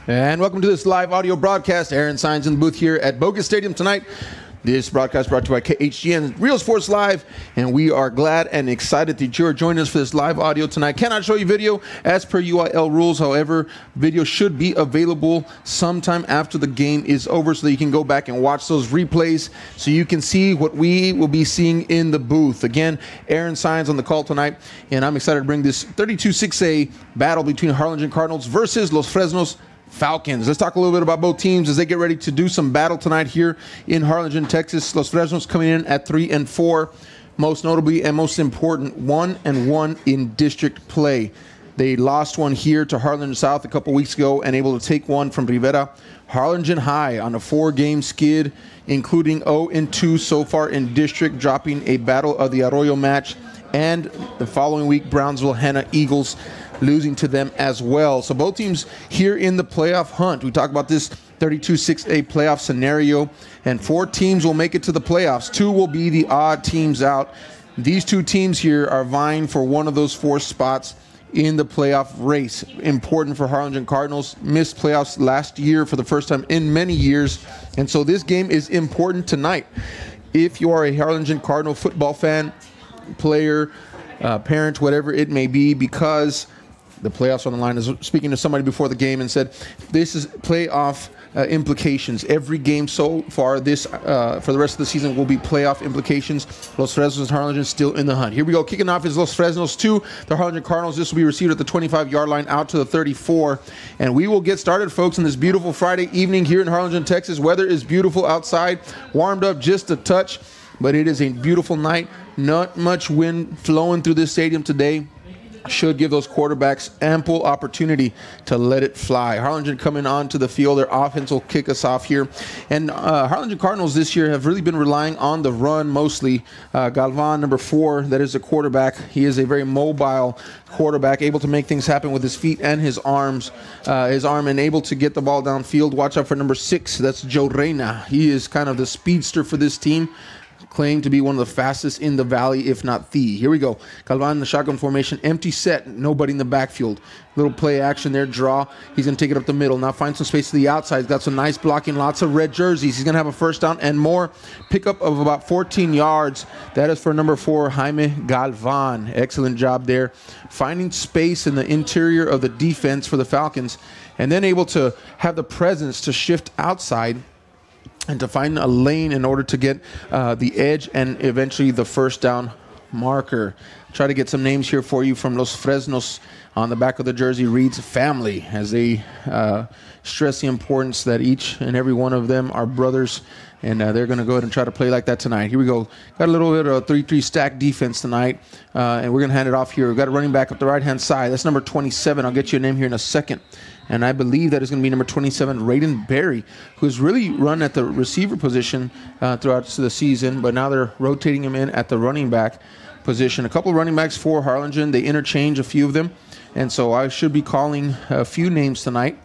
And welcome to this live audio broadcast. Aaron Signs in the booth here at Bogus Stadium tonight. This broadcast brought to you by KHGN Real Sports Live, and we are glad and excited that you're joining us for this live audio tonight. Cannot show you video as per UIL rules. However, video should be available sometime after the game is over so that you can go back and watch those replays so you can see what we will be seeing in the booth. Again, Aaron Signs on the call tonight, and I'm excited to bring this 32-6A battle between Harlingen Cardinals versus Los Fresnos Falcons. Let's talk a little bit about both teams as they get ready to do some battle tonight here in Harlingen, Texas. Los Fresnos coming in at 3-4, most notably and most important, 1-1 in district play. They lost one here to Harlingen South a couple weeks ago and able to take one from Rivera. Harlingen High on a 4-game skid, including 0-2 so far in district, dropping a Battle of the Arroyo match. And the following week, Brownsville Hanna Eagles losing to them as well. So both teams here in the playoff hunt. We talk about this 32-6A playoff scenario, and 4 teams will make it to the playoffs. 2 will be the odd teams out. These 2 teams here are vying for one of those 4 spots in the playoff race. Important for Harlingen Cardinals. Missed playoffs last year for the first time in many years, and so this game is important tonight. If you are a Harlingen Cardinal football fan, player, parent, whatever it may be, because the playoffs on the line. I was speaking to somebody before the game and said, this is playoff implications. Every game so far this for the rest of the season will be playoff implications. Los Fresnos and Harlingen still in the hunt. Here we go. Kicking off is Los Fresnos 2, the Harlingen Cardinals. This will be received at the 25-yard line out to the 34. And we will get started, folks, on this beautiful Friday evening here in Harlingen, Texas. Weather is beautiful outside. Warmed up just a touch, but it is a beautiful night. Not much wind flowing through this stadium today. Should give those quarterbacks ample opportunity to let it fly. Harlingen coming onto the field. Their offense will kick us off here. And Harlingen Cardinals this year have really been relying on the run mostly. Galvan, number 4, that is the quarterback. He is a very mobile quarterback, able to make things happen with his feet and his arm, and able to get the ball downfield. Watch out for number 6. That's Joe Reyna. He is kind of the speedster for this team. Claimed to be one of the fastest in the valley, if not the. Here we go. Galvan in the shotgun formation. Empty set. Nobody in the backfield. Little play action there. Draw. He's going to take it up the middle. Now find some space to the outside. He's got some nice blocking. Lots of red jerseys. He's going to have a first down and more. Pickup of about 14 yards. That is for number 4, Jaime Galvan. Excellent job there. Finding space in the interior of the defense for the Falcons. And then able to have the presence to shift outside and to find a lane in order to get the edge and eventually the first down marker. Try to get some names here for you from Los Fresnos. On the back of the jersey reads family, as they stress the importance that each and every one of them are brothers, and they're going to go ahead and try to play like that tonight. Here we go. Got a little bit of a 3-3 stack defense tonight, and we're going to hand it off here. We've got a running back up the right-hand side. That's number 27. I'll get you a name here in a second. And I believe that is going to be number 27, Raiden Berry, who's really run at the receiver position throughout the season, but now they're rotating him in at the running back position. A couple of running backs for Harlingen. They interchange a few of them, and so I should be calling a few names tonight,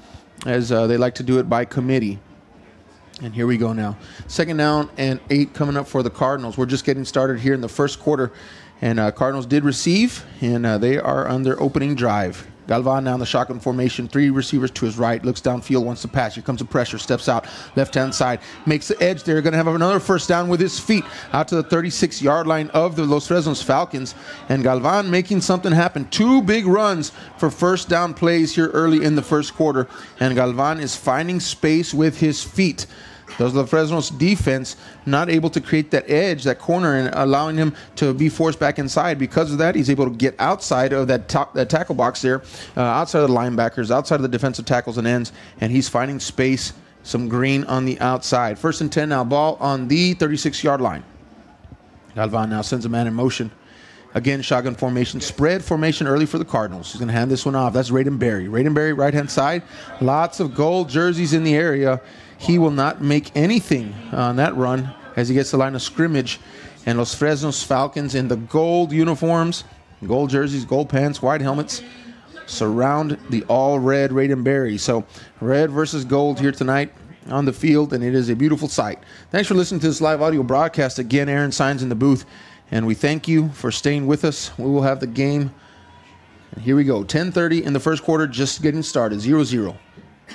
as they like to do it by committee. And here we go now. 2nd down and 8 coming up for the Cardinals. We're just getting started here in the first quarter, and Cardinals did receive, and they are on their opening drive. Galvan now in the shotgun formation, 3 receivers to his right, looks downfield, wants to pass. Here comes the pressure, steps out, left-hand side, makes the edge there. Going to have another first down with his feet out to the 36-yard line of the Los Fresnos Falcons. And Galvan making something happen. 2 big runs for first down plays here early in the first quarter. And Galvan is finding space with his feet. Those Los Fresnos defense not able to create that edge, that corner, and allowing him to be forced back inside. Because of that, he's able to get outside of that tackle box there, outside of the linebackers, outside of the defensive tackles and ends, and he's finding space, some green on the outside. 1st and 10 now, ball on the 36-yard line. Galvan now sends a man in motion. Again, shotgun formation, spread formation early for the Cardinals. He's going to hand this one off. That's Raiden Berry. Raiden Berry, right-hand side. Lots of gold jerseys in the area. He will not make anything on that run as he gets the line of scrimmage. And Los Fresnos Falcons in the gold uniforms, gold jerseys, gold pants, white helmets, surround the all-red Raiden Berry. So red versus gold here tonight on the field, and it is a beautiful sight. Thanks for listening to this live audio broadcast. Again, Aaron Signs in the booth, and we thank you for staying with us. We will have the game. And here we go, 10:30 in the first quarter, just getting started, 0-0.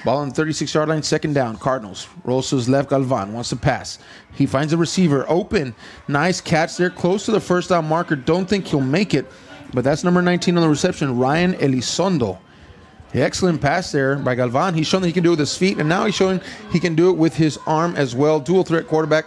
Ball on the 36-yard line, second down. Cardinals. Rolls to his left. Galvan wants to pass. He finds a receiver open. Nice catch there, close to the first down marker. Don't think he'll make it, but that's number 19 on the reception, Ryan Elizondo. Excellent pass there by Galvan. He's shown that he can do it with his feet, and now he's showing he can do it with his arm as well. Dual threat quarterback.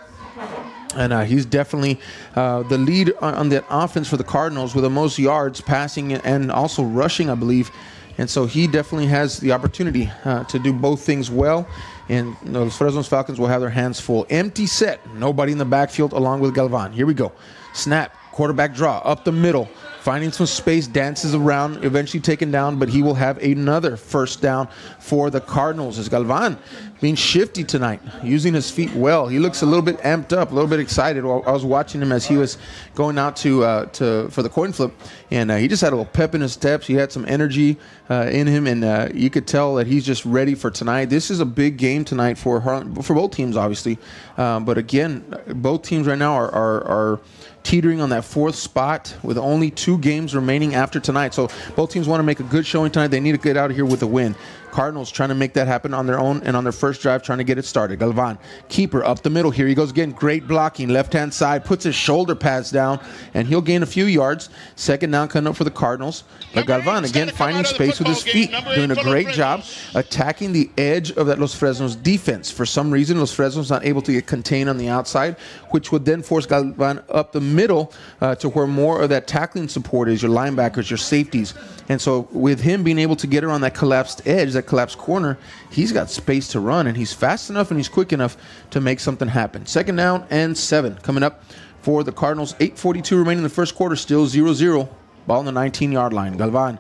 And he's definitely the lead on that offense for the Cardinals with the most yards passing and also rushing, I believe. And so he definitely has the opportunity to do both things well. And the Fresnos Falcons will have their hands full. Empty set. Nobody in the backfield along with Galvan. Here we go. Snap. Quarterback draw. Up the middle. Finding some space. Dances around. Eventually taken down. But he will have another first down for the Cardinals. As Galvan being shifty tonight. Using his feet well. He looks a little bit amped up. A little bit excited. I was watching him as he was going out for the coin flip. And he just had a little pep in his steps. He had some energy in him. And you could tell that he's just ready for tonight. This is a big game tonight for both teams, obviously. But again, both teams right now are teetering on that fourth spot with only 2 games remaining after tonight. So both teams want to make a good showing tonight. They need to get out of here with a win. Cardinals trying to make that happen on their own and on their first drive, trying to get it started. Galvan, keeper up the middle. Here he goes again. Great blocking. Left-hand side, puts his shoulder pads down, and he'll gain a few yards. Second down coming up for the Cardinals. But Galvan, again, finding space with his feet. Doing a great job attacking the edge of that Los Fresnos defense. For some reason, Los Fresnos not able to get contained on the outside, which would then force Galvan up the middle to where more of that tackling support is, your linebackers, your safeties. And so with him being able to get around that collapsed edge, that collapsed corner, he's got space to run, and he's fast enough and he's quick enough to make something happen. Second down and 7 coming up for the Cardinals. 8:42 remaining in the first quarter, still 0-0. Ball on the 19-yard line. Galvan,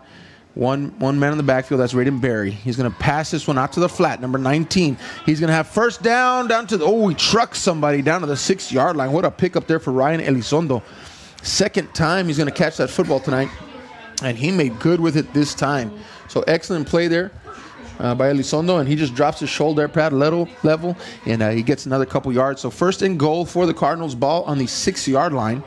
one man in the backfield, that's Raiden Berry. He's going to pass this one out to the flat, number 19. He's going to have first down to the, he trucks somebody down to the 6-yard line. What a pickup there for Ryan Elizondo. Second time he's going to catch that football tonight, and he made good with it this time. So excellent play there by Elizondo, and he just drops his shoulder pad level, and he gets another couple yards. So first and goal for the Cardinals, ball on the 6-yard line.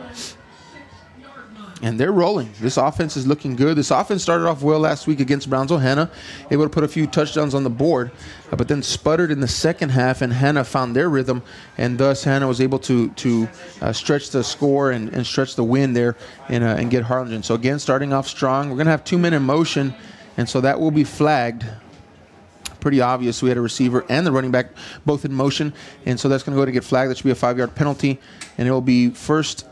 And they're rolling. This offense is looking good. This offense started off well last week against Brownsville. Hanna able to put a few touchdowns on the board, but then sputtered in the second half, and Hanna found their rhythm, and thus Hanna was able to stretch the score and stretch the win there and get Harlingen. So again, starting off strong. We're going to have 2 men in motion, and so that will be flagged. Pretty obvious. We had a receiver and the running back both in motion, and so that's going to go to get flagged. That should be a 5-yard penalty, and it will be first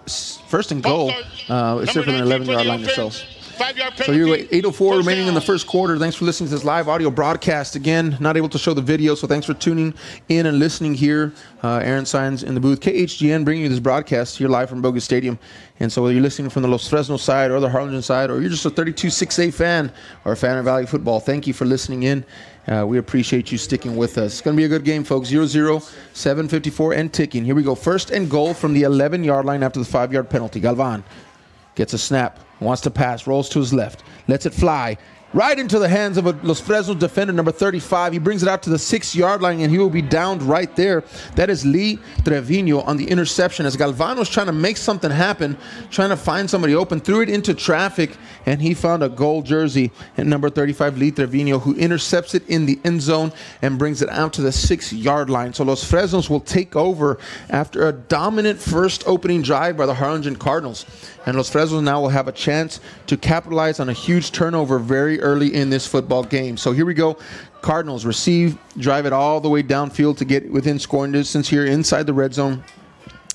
and goal, except for the 11-yard line or so. So you're 8:04 remaining in the first quarter. Thanks for listening to this live audio broadcast. Again, not able to show the video, so thanks for tuning in and listening here. Aaron Saenz in the booth. KHGN bringing you this broadcast here live from Bogus Stadium. And so whether you're listening from the Los Fresnos side or the Harlingen side, or you're just a 32-6A fan or a fan of Valley football, thank you for listening in. We appreciate you sticking with us. It's going to be a good game, folks. 0-0, 7:54 and ticking. Here we go. First and goal from the 11-yard line after the 5-yard penalty. Galvan gets a snap, wants to pass, rolls to his left, lets it fly right into the hands of a Los Fresnos defender, number 35. He brings it out to the 6-yard line, and he will be downed right there. That is Lee Trevino on the interception, as Galvan was trying to make something happen, trying to find somebody open, threw it into traffic, and he found a gold jersey at number 35, Lee Trevino, who intercepts it in the end zone and brings it out to the 6-yard line. So Los Fresnos will take over after a dominant first opening drive by the Harlingen Cardinals. And Los Fresnos now will have a chance to capitalize on a huge turnover very early in this football game. So here we go. Cardinals receive, drive it all the way downfield to get within scoring distance here inside the red zone.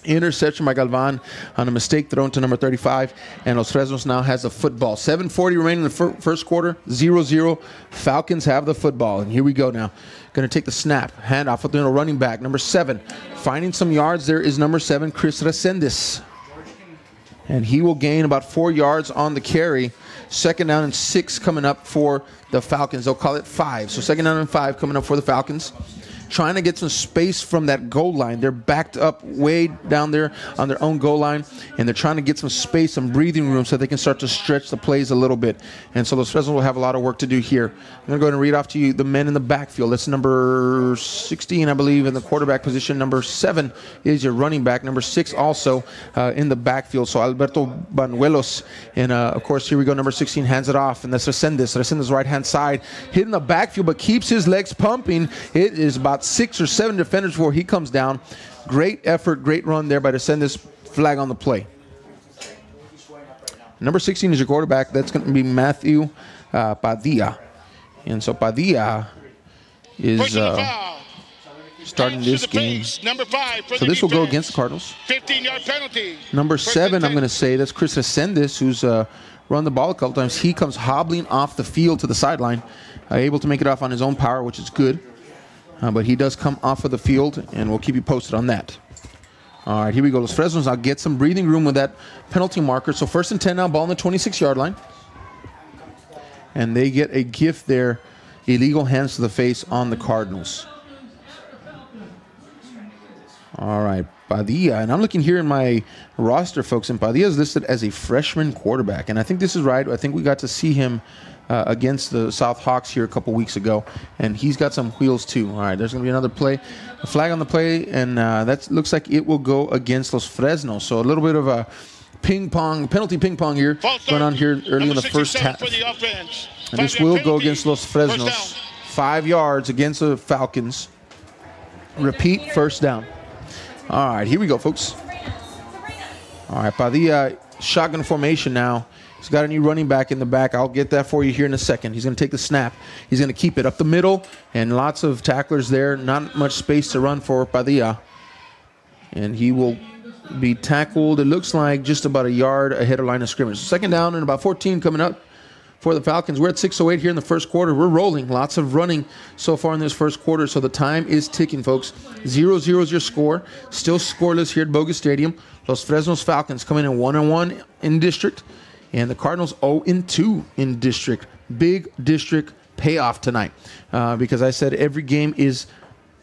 Interception by Galvan on a mistake thrown to number 35, and Los Fresnos now has the football. 7:40 remaining in the first quarter, 0-0. Falcons have the football, and here we go now. Going to take the snap, handoff with the running back, number 7. Finding some yards there is number 7, Chris Resendez. And he will gain about 4 yards on the carry. Second down and 6 coming up for the Falcons. They'll call it 5. So second down and 5 coming up for the Falcons. trying to get some space from that goal line. They're backed up way down there on their own goal line, and they're trying to get some space, some breathing room so they can start to stretch the plays a little bit. And so Los Fresnos will have a lot of work to do here. I'm going to go ahead and read off to you the men in the backfield. That's number 16, I believe, in the quarterback position. Number 7 is your running back. Number 6 also in the backfield. So Alberto Banuelos. And, of course, here we go. Number 16 hands it off, and that's Resendez. Resendez right-hand side, hitting the backfield, but keeps his legs pumping. It is about 6 or 7 defenders before he comes down. Great effort, great run there by Resendez. Flag on the play. Number 16 is your quarterback. That's going to be Matthew Padilla. And so Padilla is starting this game. Number 5 so this will go against the Cardinals. 15-yard penalty. Number 7, I'm going to say, that's Chris Resendez, who's run the ball a couple times. He comes hobbling off the field to the sideline, able to make it off on his own power, which is good. But he does come off of the field, and we'll keep you posted on that. All right, here we go. Los Fresnos now get some breathing room with that penalty marker. So 1st and 10 now, ball on the 26-yard line. And they get a gift there, illegal hands to the face on the Cardinals. All right, Padilla. And I'm looking here in my roster, folks, and Padilla is listed as a freshman quarterback. And I think this is right. I think we got to see him against the South Hawks here a couple weeks ago. And he's got some wheels, too. All right, there's going to be another play. A flag on the play, and that looks like it will go against Los Fresnos. So a little bit of a penalty ping pong here going on here early in the first half. And this will go against Los Fresnos. 5 yards against the Falcons. Repeat, first down. All right, here we go, folks. All right, Padilla, shotgun formation now. He's got a new running back in the back. I'll get that for you here in a second. He's going to take the snap. He's going to keep it up the middle, and lots of tacklers there. Not much space to run for Padilla. And he will be tackled, it looks like, just about a yard ahead of line of scrimmage. 2nd down and about 14 coming up for the Falcons. We're at 6:08 here in the first quarter. We're rolling. Lots of running so far in this first quarter, so the time is ticking, folks. 0-0 is your score. Still scoreless here at Bogus Stadium. Los Fresnos Falcons coming in 1-1 in district, and the Cardinals 0-2 in district. Big district payoff tonight because I said every game is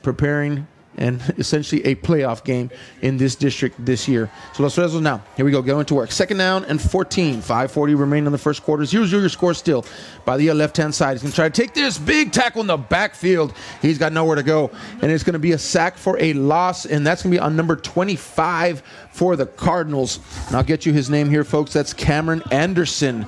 preparing and essentially a playoff game in this district this year. So Los Fresnos now. Here we go. Going to work. 2nd down and 14. 5:40 remain in the first quarter. 0-0 your score still. By the left-hand side. He's going to try to take this big tackle in the backfield. He's got nowhere to go. And it's going to be a sack for a loss. And that's going to be on number 25 for the Cardinals. And I'll get you his name here, folks. That's Cameron Anderson.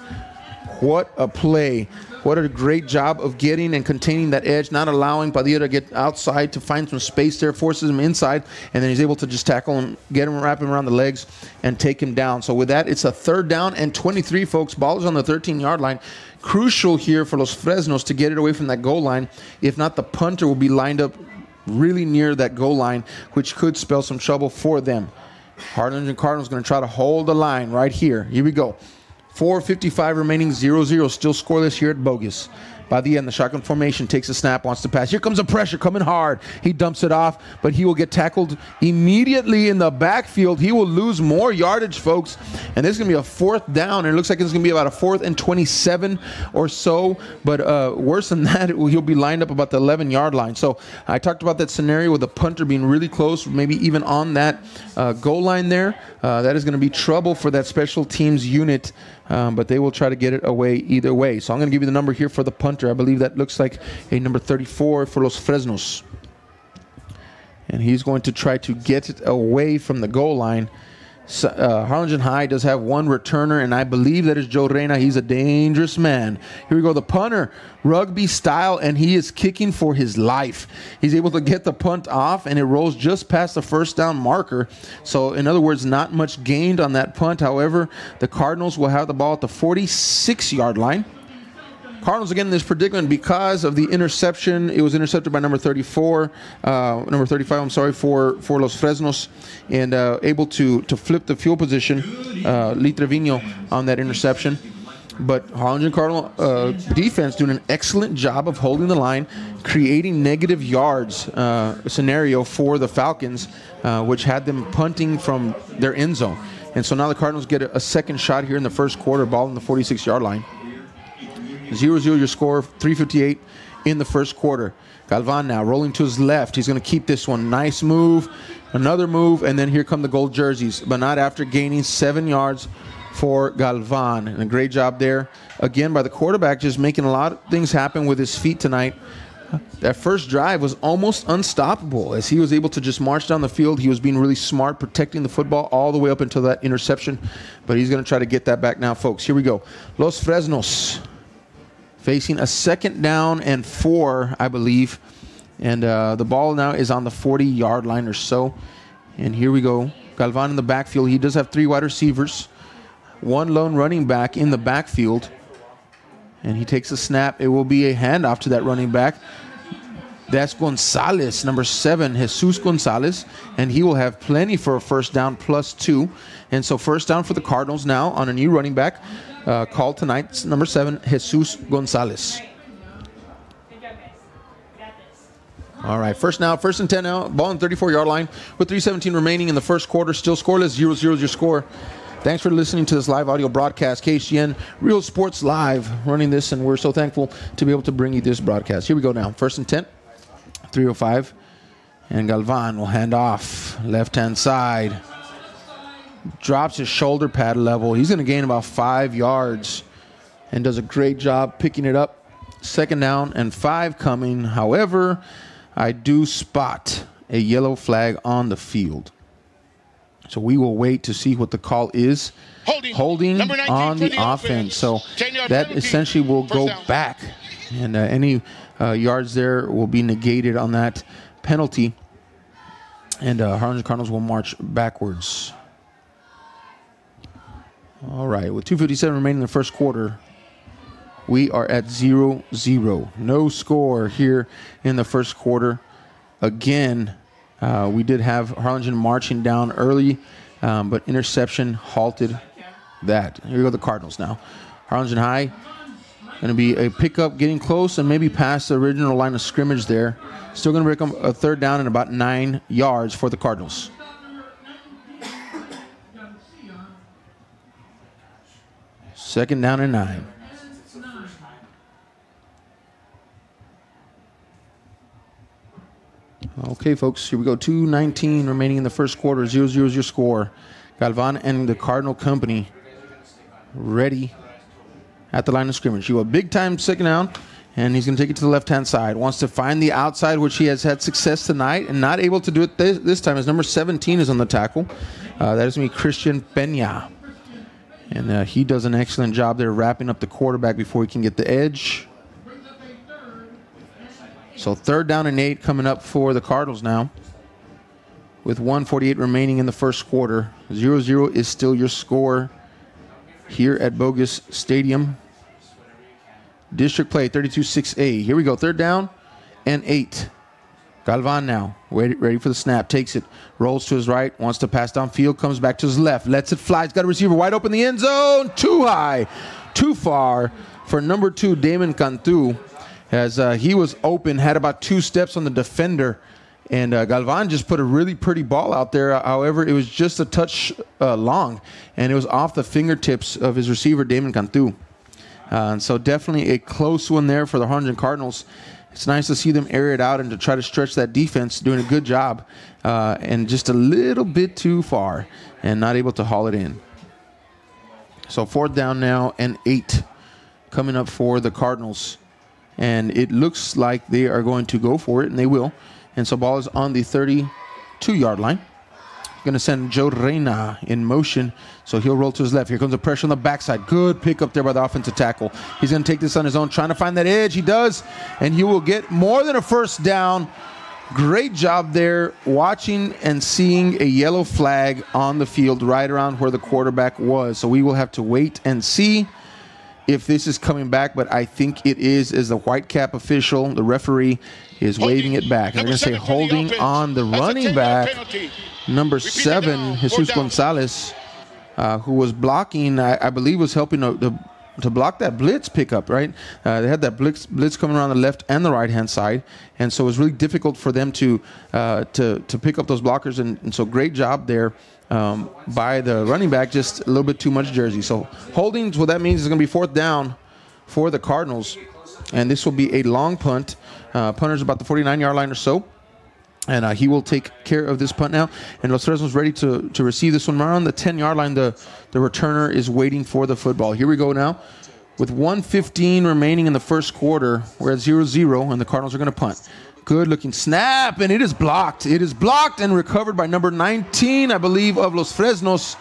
What a play. What a great job of getting and containing that edge, not allowing Padilla to get outside to find some space there, forces him inside, and then he's able to just tackle him, get him, wrap him around the legs, and take him down. So with that, it's a 3rd down and 23, folks. Ball is on the 13-yard line. Crucial here for Los Fresnos to get it away from that goal line. If not, the punter will be lined up really near that goal line, which could spell some trouble for them. Harlingen Cardinals going to try to hold the line right here. Here we go. 4:55 remaining, 0-0. Still scoreless here at Bogus. By the end, the shotgun formation takes a snap, wants to pass. Here comes the pressure coming hard. He dumps it off, but he will get tackled immediately in the backfield. He will lose more yardage, folks. And this is going to be a 4th down. And it looks like it's going to be about a 4th and 27 or so. But worse than that, he'll be lined up about the 11-yard line. So I talked about that scenario with the punter being really close, maybe even on that goal line there. That is going to be trouble for that special teams unit. But they will try to get it away either way. So I'm going to give you the number here for the punter. I believe that looks like a number 34 for Los Fresnos. And he's going to try to get it away from the goal line. Harlingen High does have one returner, and I believe that is Joe Reyna. He's a dangerous man. Here we go, the punter, rugby style, and he is kicking for his life. He's able to get the punt off, and it rolls just past the 1st down marker. So, in other words, not much gained on that punt. However, the Cardinals will have the ball at the 46-yard line. Cardinals again in this predicament because of the interception. It was intercepted by number 35, I'm sorry, for Los Fresnos, and able to flip the field position, Lee Trevino, on that interception. But Harlingen Cardinal defense doing an excellent job of holding the line, creating negative yards scenario for the Falcons, which had them punting from their end zone. And so now the Cardinals get a second shot here in the first quarter, ball on the 46-yard line. 0-0 your score, 3:58 in the first quarter. Galvan now rolling to his left. He's going to keep this one. Nice move. Another move, and then here come the gold jerseys, but not after gaining 7 yards for Galvan. And a great job there, again, by the quarterback, just making a lot of things happen with his feet tonight. That first drive was almost unstoppable as he was able to just march down the field. He was being really smart, protecting the football all the way up until that interception, but he's going to try to get that back now, folks. Here we go. Los Fresnos facing a 2nd down and 4, I believe. And the ball now is on the 40-yard line or so. And here we go. Galvan in the backfield. He does have 3 wide receivers. 1 lone running back in the backfield. And he takes a snap. It will be a handoff to that running back. That's Gonzalez, number 7, Jesus Gonzalez. And he will have plenty for a first down +2. And so first down for the Cardinals now on a new running back called tonight, number 7, Jesus Gonzalez. All right, first and 10 now. Ball on the 34-yard line with 3:17 remaining in the first quarter. Still scoreless, 0-0 is your score. Thanks for listening to this live audio broadcast. KHGN Real Sports Live running this, and we're so thankful to be able to bring you this broadcast. Here we go now. First and 10, 3:05. And Galvan will hand off. Left-hand side. Drops his shoulder pad level. He's going to gain about 5 yards and does a great job picking it up. 2nd down and 5 coming. However, I do spot a yellow flag on the field. So we will wait to see what the call is. Holding on the offense. So that essentially will go back. And any yards there will be negated on that penalty. And Harlingen Cardinals will march backwards. All right, with 2:57 remaining in the first quarter, we are at 0-0. No score here in the first quarter. Again, we did have Harlingen marching down early, but interception halted that. Here we go, the Cardinals now. Harlingen High, going to be a pickup, getting close and maybe past the original line of scrimmage there. Still going to become a 3rd down and about 9 yards for the Cardinals. Second down and 9. Okay, folks, here we go. 2:19 remaining in the first quarter. 0-0 is your score. Galvan and the Cardinal company ready at the line of scrimmage. You a big-time 2nd down, and he's going to take it to the left-hand side. Wants to find the outside, which he has had success tonight, and not able to do it this time as number 17 is on the tackle. That is going to be Christian Peña. And he does an excellent job there wrapping up the quarterback before he can get the edge. So 3rd down and 8 coming up for the Cardinals now. With 1:48 remaining in the first quarter. 0-0 is still your score here at Bogus Stadium. District play 32-6A. Here we go. 3rd down and 8. Galvan now, ready for the snap, takes it, rolls to his right, wants to pass downfield, comes back to his left, lets it fly. He's got a receiver wide open in the end zone. Too high, too far for number 2, Damon Cantu. As he was open, had about 2 steps on the defender, and Galvan just put a really pretty ball out there. However, it was just a touch long, and it was off the fingertips of his receiver, Damon Cantu. So definitely a close one there for the Harlingen Cardinals. It's nice to see them air it out and to try to stretch that defense, doing a good job, and just a little bit too far and not able to haul it in. So 4th down now and 8 coming up for the Cardinals. And it looks like they are going to go for it, and they will. And so ball is on the 32-yard line. Going to send Joe Reyna in motion, so he'll roll to his left. Here comes the pressure on the backside. Good pick up there by the offensive tackle. He's going to take this on his own, trying to find that edge. He does, and he will get more than a first down. Great job there watching and seeing a yellow flag on the field right around where the quarterback was. So we will have to wait and see if this is coming back, but I think it is, as the white cap official, the referee, is waving it back. And they're going to say holding on the running back, number 7, Jesus Gonzalez, who was blocking, I believe was helping to block that blitz pickup, right? They had that blitz coming around the left and the right-hand side, and so it was really difficult for them to pick up those blockers, and so great job there by the running back, just a little bit too much jersey. So holdings, what that means is going to be 4th down for the Cardinals. and this will be a long punt. Punter's about the 49-yard line or so. And he will take care of this punt now. And Los Fresnos ready to receive this one. Around the 10-yard line, the returner is waiting for the football. Here we go now. With 1:15 remaining in the first quarter, we're at 0-0, and the Cardinals are going to punt. Good-looking snap, and it is blocked. It is blocked and recovered by number 19, I believe, of Los Fresnos.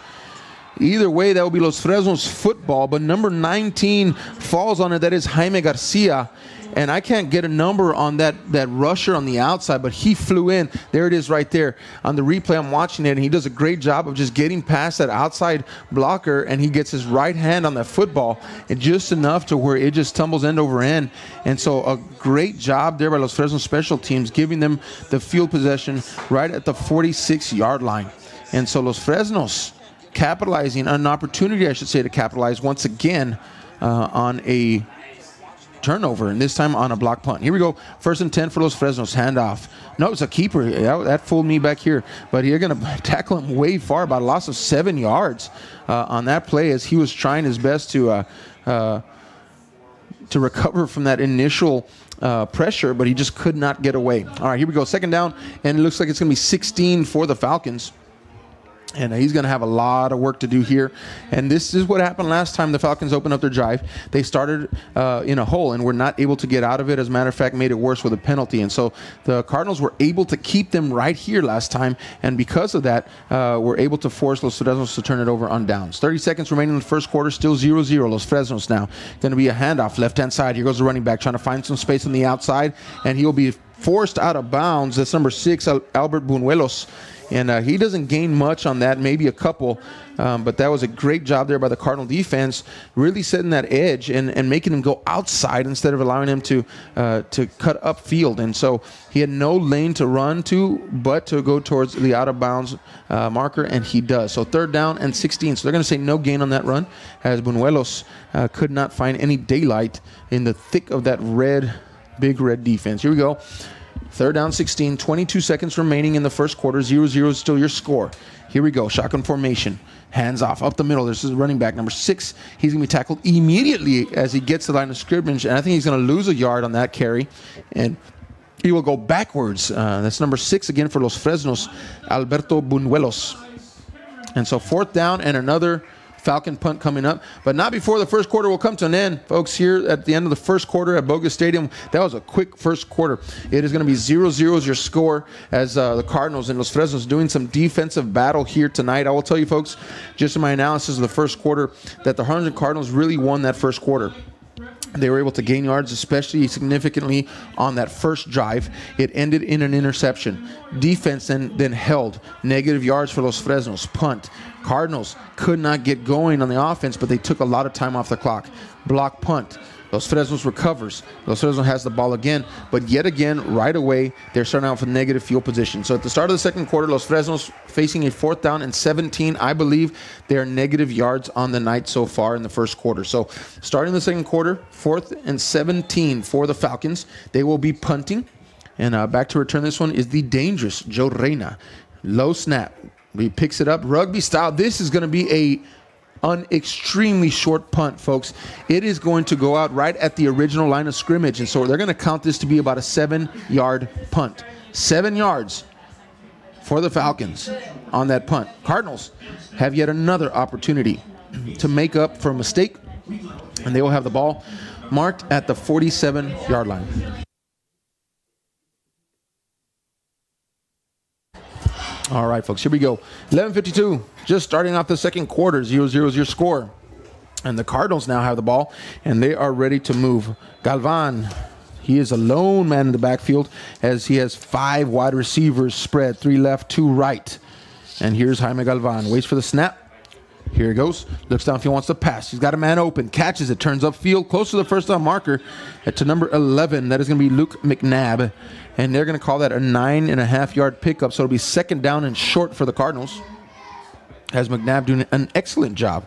Either way, that will be Los Fresnos football, but number 19 falls on it. That is Jaime Garcia. And I can't get a number on that rusher on the outside, but he flew in. There it is right there. On the replay, I'm watching it, and he does a great job of just getting past that outside blocker, and he gets his right hand on that football, and just enough to where it just tumbles end over end. And so a great job there by Los Fresnos special teams, giving them the field possession right at the 46-yard line. And so Los Fresnos capitalizing on an opportunity, I should say, to capitalize once again on a turnover, and this time on a block punt. Here we go. 1st and 10 for Los Fresnos. Handoff. No, it's a keeper. That fooled me back here. But you're going to tackle him way far, about a loss of 7 yards on that play, as he was trying his best to recover from that initial pressure, but he just could not get away. All right, here we go. 2nd down, and it looks like it's going to be 16 for the Falcons. And he's going to have a lot of work to do here. And this is what happened last time the Falcons opened up their drive. They started in a hole and were not able to get out of it. As a matter of fact, made it worse with a penalty. And so the Cardinals were able to keep them right here last time. And because of that, were able to force Los Fresnos to turn it over on downs. 30 seconds remaining in the first quarter, still 0-0. Los Fresnos now going to be a handoff left-hand side. Here goes the running back trying to find some space on the outside. And he'll be forced out of bounds. That's number 6, Albert Buñuelos. And he doesn't gain much on that, maybe a couple. But that was a great job there by the Cardinal defense, really setting that edge and making him go outside instead of allowing him to cut upfield. And so he had no lane to run to, but to go towards the out-of-bounds marker, and he does. So 3rd down and 16. So they're going to say no gain on that run, as Buñuelos could not find any daylight in the thick of that big red defense. Here we go. 3rd down, 16, 22 seconds remaining in the first quarter. 0-0 is still your score. Here we go. Shotgun formation. Hands off. Up the middle. This is running back number 6. He's going to be tackled immediately as he gets to the line of scrimmage. And I think he's going to lose a yard on that carry. And he will go backwards. That's number 6 again for Los Fresnos, Alberto Buñuelos. And so 4th down and another Falcon punt coming up, but not before the first quarter will come to an end, folks. Here at the end of the first quarter at Bogus Stadium, that was a quick first quarter. It is going to be 0-0 is your score, as the Cardinals and Los Fresnos doing some defensive battle here tonight. I will tell you, folks, just in my analysis of the first quarter, that the Harlingen Cardinals really won that first quarter. They were able to gain yards, especially significantly on that first drive. It ended in an interception. Defense then held. Negative yards for Los Fresnos. Punt. Cardinals could not get going on the offense, but they took a lot of time off the clock. Block punt. Los Fresnos recovers. Los Fresnos has the ball again, but yet again, right away, they're starting out with negative field position. So at the start of the second quarter, Los Fresnos facing a 4th down and 17. I believe they are negative yards on the night so far in the first quarter. So starting the second quarter, 4th and 17 for the Falcons. They will be punting. And back to return this one is the dangerous Joe Reyna. Low snap. He picks it up rugby style. This is going to be an extremely short punt, folks. It is going to go out right at the original line of scrimmage, and so they're going to count this to be about a 7-yard punt. 7 yards for the Falcons on that punt. Cardinals have yet another opportunity to make up for a mistake, and they will have the ball marked at the 47-yard line. All right, folks, here we go. 11:52, just starting off the second quarter. 0-0 is your score. And the Cardinals now have the ball, and they are ready to move. Galvan, he is a lone man in the backfield, as he has 5 wide receivers spread, 3 left, 2 right. And here's Jaime Galvan. Waits for the snap. Here he goes. Looks down if he wants to pass. He's got a man open. Catches it. Turns upfield. Close to the first down marker. To number 11. That is going to be Luke McNabb. And they're going to call that a 9.5-yard pickup. So it'll be 2nd down and short for the Cardinals. Has McNabb doing an excellent job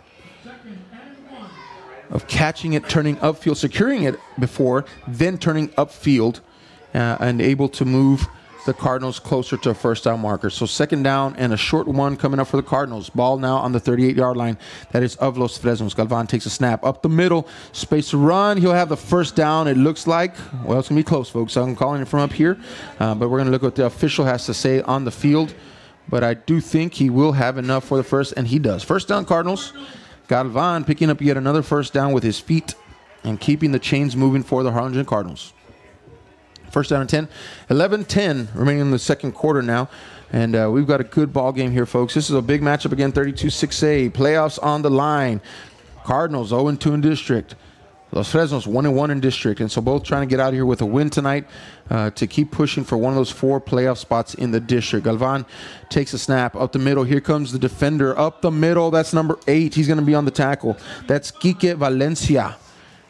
of catching it, turning upfield, securing it before, then turning upfield, and able to move the Cardinals closer to a first down marker. So second down and a short one coming up for the Cardinals. Ball now on the 38-yard line. That is of Los Fresnos. Galvan takes a snap up the middle. Space to run. He'll have the first down, it looks like. Well, it's going to be close, folks. I'm calling it from up here. But we're going to look what the official has to say on the field. But I do think he will have enough for the first, and he does. First down, Cardinals. Galvan picking up yet another first down with his feet and keeping the chains moving for the Harlingen Cardinals. First down and 10. 11-10 remaining in the second quarter now. And we've got a good ball game here, folks. This is a big matchup again, 32-6A. Playoffs on the line. Cardinals 0-2 in district. Los Fresnos 1-1 in district. And so both trying to get out of here with a win tonight to keep pushing for one of those 4 playoff spots in the district. Galvan takes a snap up the middle. Here comes the defender up the middle. That's number 8. He's going to be on the tackle. That's Quique Valencia.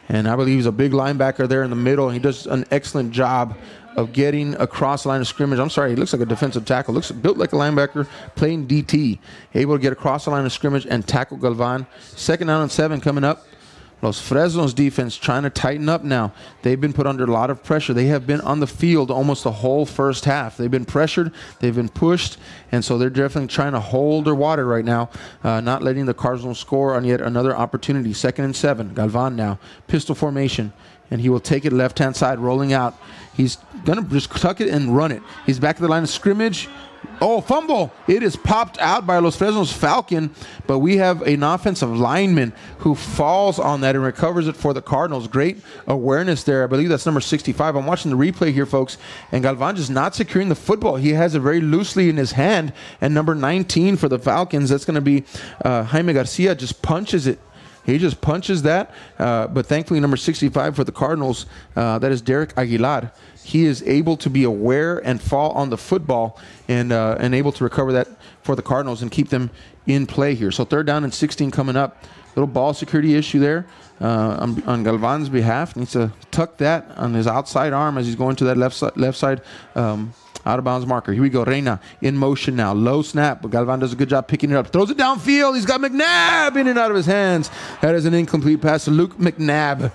And I believe he's a big linebacker there in the middle. He does an excellent job of getting across the line of scrimmage. I'm sorry, he looks like a defensive tackle. Looks built like a linebacker, playing DT. Able to get across the line of scrimmage and tackle Galvan. Second down and 7 coming up. Los Fresnos defense trying to tighten up now. They've been put under a lot of pressure. They have been on the field almost the whole first half. They've been pressured. They've been pushed. And so they're definitely trying to hold their water right now, not letting the Cardinals score on yet another opportunity. Second and 7. Galvan now. Pistol formation. And he will take it left-hand side, rolling out. He's going to just tuck it and run it. He's back to the line of scrimmage. Oh, fumble. It is popped out by Los Fresnos Falcon, but we have an offensive lineman who falls on that and recovers it for the Cardinals. Great awareness there. I believe that's number 65. I'm watching the replay here, folks, and Galvan just not securing the football. He has it very loosely in his hand, and number 19 for the Falcons, that's going to be Jaime Garcia, just punches it. He just punches that, but thankfully number 65 for the Cardinals, that is Derek Aguilar. He is able to be aware and fall on the football and able to recover that for the Cardinals and keep them in play here. So third down and 16 coming up. Little ball security issue there on Galvan's behalf. Needs to tuck that on his outside arm as he's going to that left side out of bounds marker. Here we go. Reina in motion now. Low snap, but Galvan does a good job picking it up. Throws it downfield. He's got McNabb in and out of his hands. That is an incomplete pass to Luke McNabb,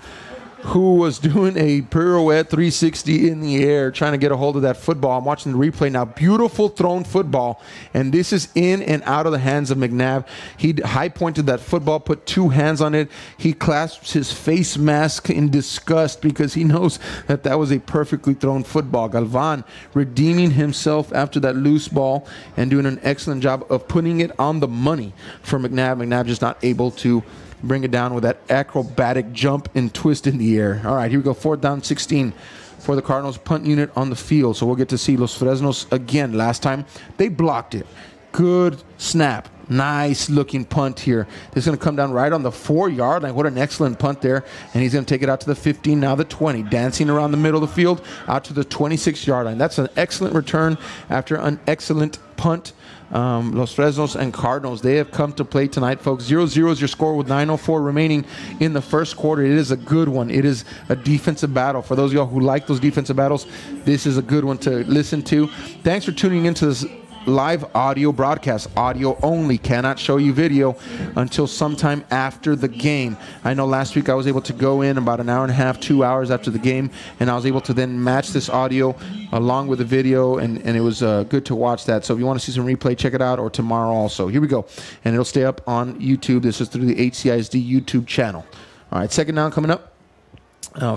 who was doing a pirouette 360 in the air, trying to get a hold of that football. I'm watching the replay now. Beautiful thrown football, and this is in and out of the hands of McNabb. He high-pointed that football, put 2 hands on it. He clasps his face mask in disgust because he knows that that was a perfectly thrown football. Galvan redeeming himself after that loose ball and doing an excellent job of putting it on the money for McNabb. McNabb just not able to bring it down with that acrobatic jump and twist in the air. All right, here we go. Fourth down, 16 for the Cardinals punt unit on the field. So we'll get to see Los Fresnos again. Last time they blocked it. Good snap. Nice looking punt here. This is going to come down right on the 4-yard line. What an excellent punt there. And he's going to take it out to the 15, now the 20. Dancing around the middle of the field out to the 26-yard line. That's an excellent return after an excellent punt. Los Fresnos and Cardinals, they have come to play tonight, folks. 0-0 is your score with 9:04 remaining in the first quarter. It is a good one. It is a defensive battle. For those of y'all who like those defensive battles, this is a good one to listen to. Thanks for tuning into this live audio broadcast. Audio only, cannot show you video until sometime after the game. I know last week I was able to go in about an hour and a half, 2 hours after the game, and I was able to then match this audio along with the video, and it was good to watch that. So if you want to see some replay, check it out, or tomorrow also. Here we go, and it'll stay up on YouTube. This is through the HCISD YouTube channel. All right, second down coming up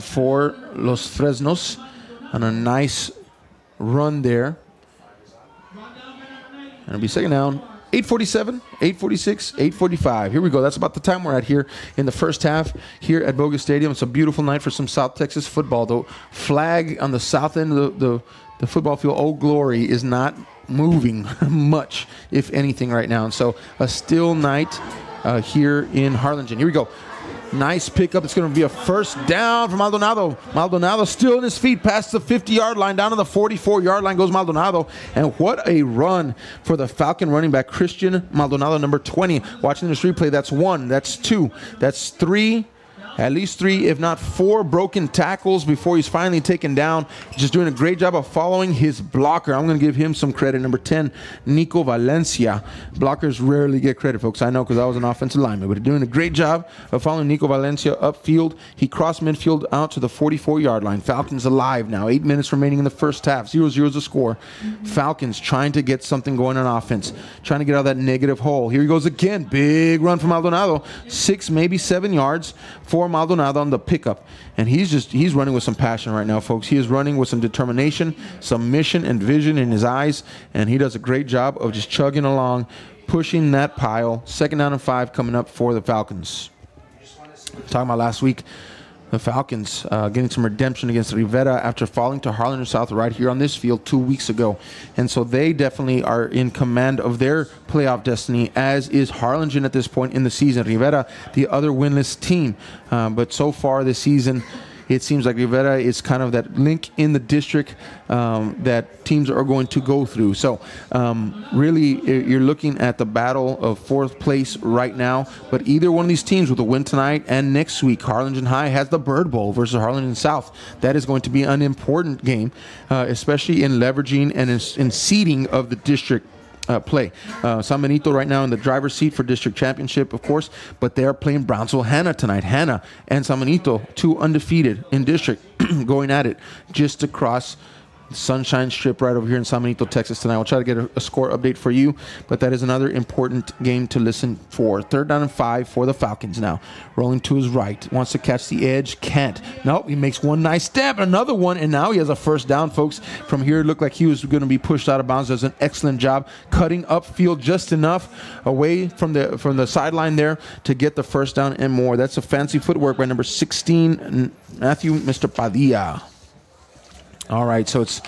for Los Fresnos on a nice run there. And it'll be second down, 8:47, 8:46, 8:45. Here we go. That's about the time we're at here in the first half here at Bogus Stadium. It's a beautiful night for some South Texas football. The flag on the south end of the football field, Old Glory, is not moving much, if anything, right now. And so a still night here in Harlingen. Here we go. Nice pickup. It's going to be a first down for Maldonado. Maldonado still in his feet past the 50-yard line. Down to the 44-yard line goes Maldonado. And what a run for the Falcon running back, Christian Maldonado, number 20. Watching this replay, that's 1, that's 2, that's 3, At least 3, if not 4 broken tackles before he's finally taken down. Just doing a great job of following his blocker. I'm going to give him some credit. Number 10, Nico Valencia. Blockers rarely get credit, folks. I know because I was an offensive lineman. But doing a great job of following Nico Valencia upfield. He crossed midfield out to the 44-yard line. Falcons alive now. 8 minutes remaining in the first half. 0-0 is the score. Falcons trying to get something going on offense. Trying to get out of that negative hole. Here he goes again. Big run from Maldonado. 6, maybe 7 yards for Maldonado on the pickup, and he's running with some passion right now, folks. He is running with some determination, some mission and vision in his eyes, and he does a great job of just chugging along, pushing that pile. 2nd down and 5 coming up for the Falcons. Talking about last week, the Falcons getting some redemption against Rivera after falling to Harlingen South right here on this field 2 weeks ago. And so they definitely are in command of their playoff destiny, as is Harlingen at this point in the season. Rivera, the other winless team. But so far this season, it seems like Rivera is kind of that link in the district that teams are going to go through. So really, you're looking at the battle of 4th place right now. But either one of these teams with a win tonight and next week, Harlingen High has the Bird Bowl versus Harlingen South. That is going to be an important game, especially in leveraging and in seeding of the district play. San Benito right now in the driver's seat for district championship, of course, but they are playing Brownsville Hanna tonight. Hanna and San Benito, 2 undefeated in district, going at it just to cross Sunshine Strip right over here in San Benito, Texas tonight. We'll try to get a score update for you, but that is another important game to listen for. 3rd down and 5 for the Falcons now. Rolling to his right. Wants to catch the edge. Can't. Nope. He makes one nice step. Another one, and now he has a 1st down, folks. From here, it looked like he was going to be pushed out of bounds. Does an excellent job cutting upfield just enough away from the sideline there to get the 1st down and more. That's a fancy footwork by number 16, Matthew Mr. Padilla. All right, so it's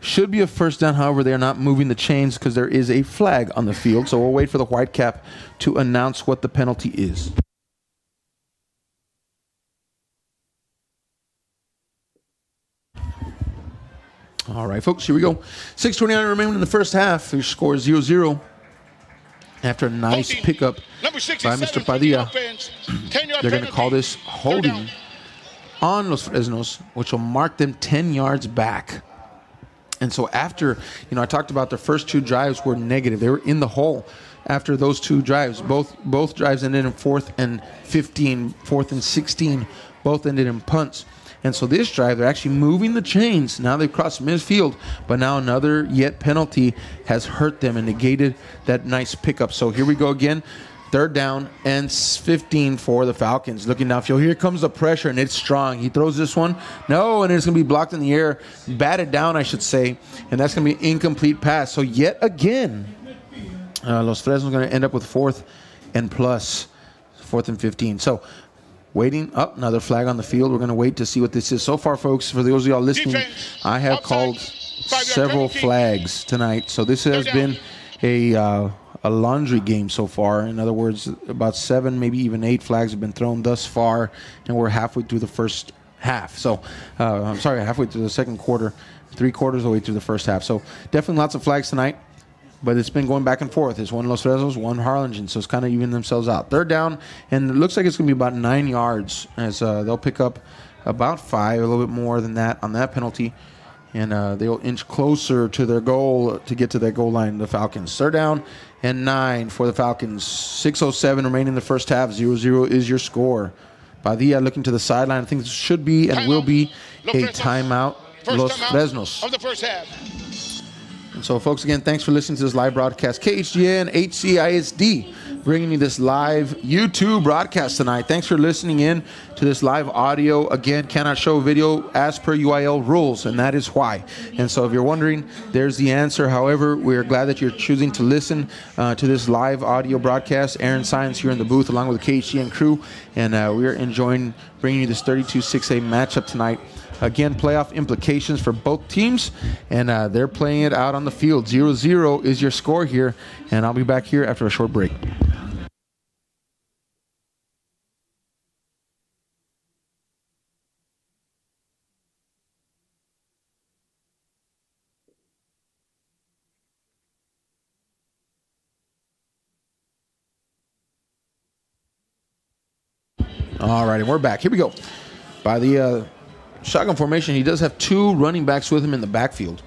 should be a 1st down. However, they are not moving the chains because there is a flag on the field. So we'll wait for the white cap to announce what the penalty is. All right, folks, here we go. 6:29 remaining in the first half. Your score is 0-0 after a nice pickup by Mr. Padilla. They're going to call this holding on Los Fresnos, which will mark them 10 yards back. And so after, I talked about the first 2 drives were negative. They were in the hole after those 2 drives. Both drives ended in 4th and 15, 4th and 16. Both ended in punts. And so this drive, they're actually moving the chains. Now they've crossed midfield, but now another yet penalty has hurt them and negated that nice pickup. So here we go again. 3rd down and 15 for the Falcons. Looking downfield. Here comes the pressure, and it's strong. He throws this one. No, and it's going to be blocked in the air. Batted down, I should say. And that's going to be an incomplete pass. So yet again, Los Fresnos are going to end up with 4th and plus. 4th and 15. So waiting up, another flag on the field. We're going to wait to see what this is. So far, folks, for those of y'all listening, I have called several flags tonight. So this has been a laundry game so far. In other words, about 7, maybe even 8 flags have been thrown thus far, and we're halfway through the first half. So, I'm sorry, halfway through the second quarter, 3/4 of the way through the first half. So, definitely lots of flags tonight, but it's been going back and forth. It's one Los Fresnos, one Harlingen, so it's kind of evening themselves out. 3rd down, and it looks like it's going to be about 9 yards as they'll pick up about 5, a little bit more than that on that penalty. And they'll inch closer to their goal to get to their goal line, the Falcons. 3rd down and 9 for the Falcons. 6:07 remaining in the first half. 0-0 is your score. Padilla looking to the sideline. I think this should be and will be a timeout. Los Fresnos. Of the first half. And so, folks, again, thanks for listening to this live broadcast. KHGN, HCISD, bringing you this live YouTube broadcast tonight. Thanks for listening in to this live audio. Again, cannot show video as per UIL rules, and that is why. And so if you're wondering, there's the answer. However, we're glad that you're choosing to listen to this live audio broadcast. Aaron Sines here in the booth along with the KHGN crew, and we're enjoying bringing you this 32-6A matchup tonight. Again, playoff implications for both teams, and they're playing it out on the field. 0-0 is your score here, and I'll be back here after a short break. All right, and we're back. Here we go. By the shotgun formation, he does have 2 running backs with him in the backfield.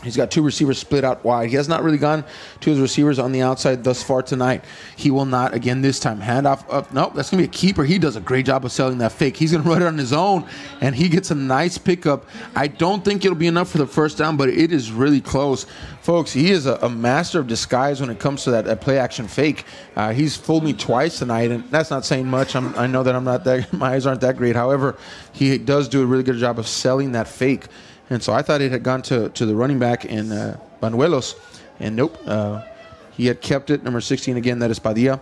He's got 2 receivers split out wide. He has not really gone to his receivers on the outside thus far tonight. He will not again this time. Handoff up. Nope, that's going to be a keeper. He does a great job of selling that fake. He's going to run it on his own, and he gets a nice pickup. I don't think it'll be enough for the first down, but it is really close. Folks, he is a master of disguise when it comes to that play-action fake. He's fooled me twice tonight, and that's not saying much. I know that I'm not that. My eyes aren't that great. However, he does do a really good job of selling that fake. And so I thought it had gone to the running back in Banuelos. And nope, he had kept it. Number 16 again, that is Padilla.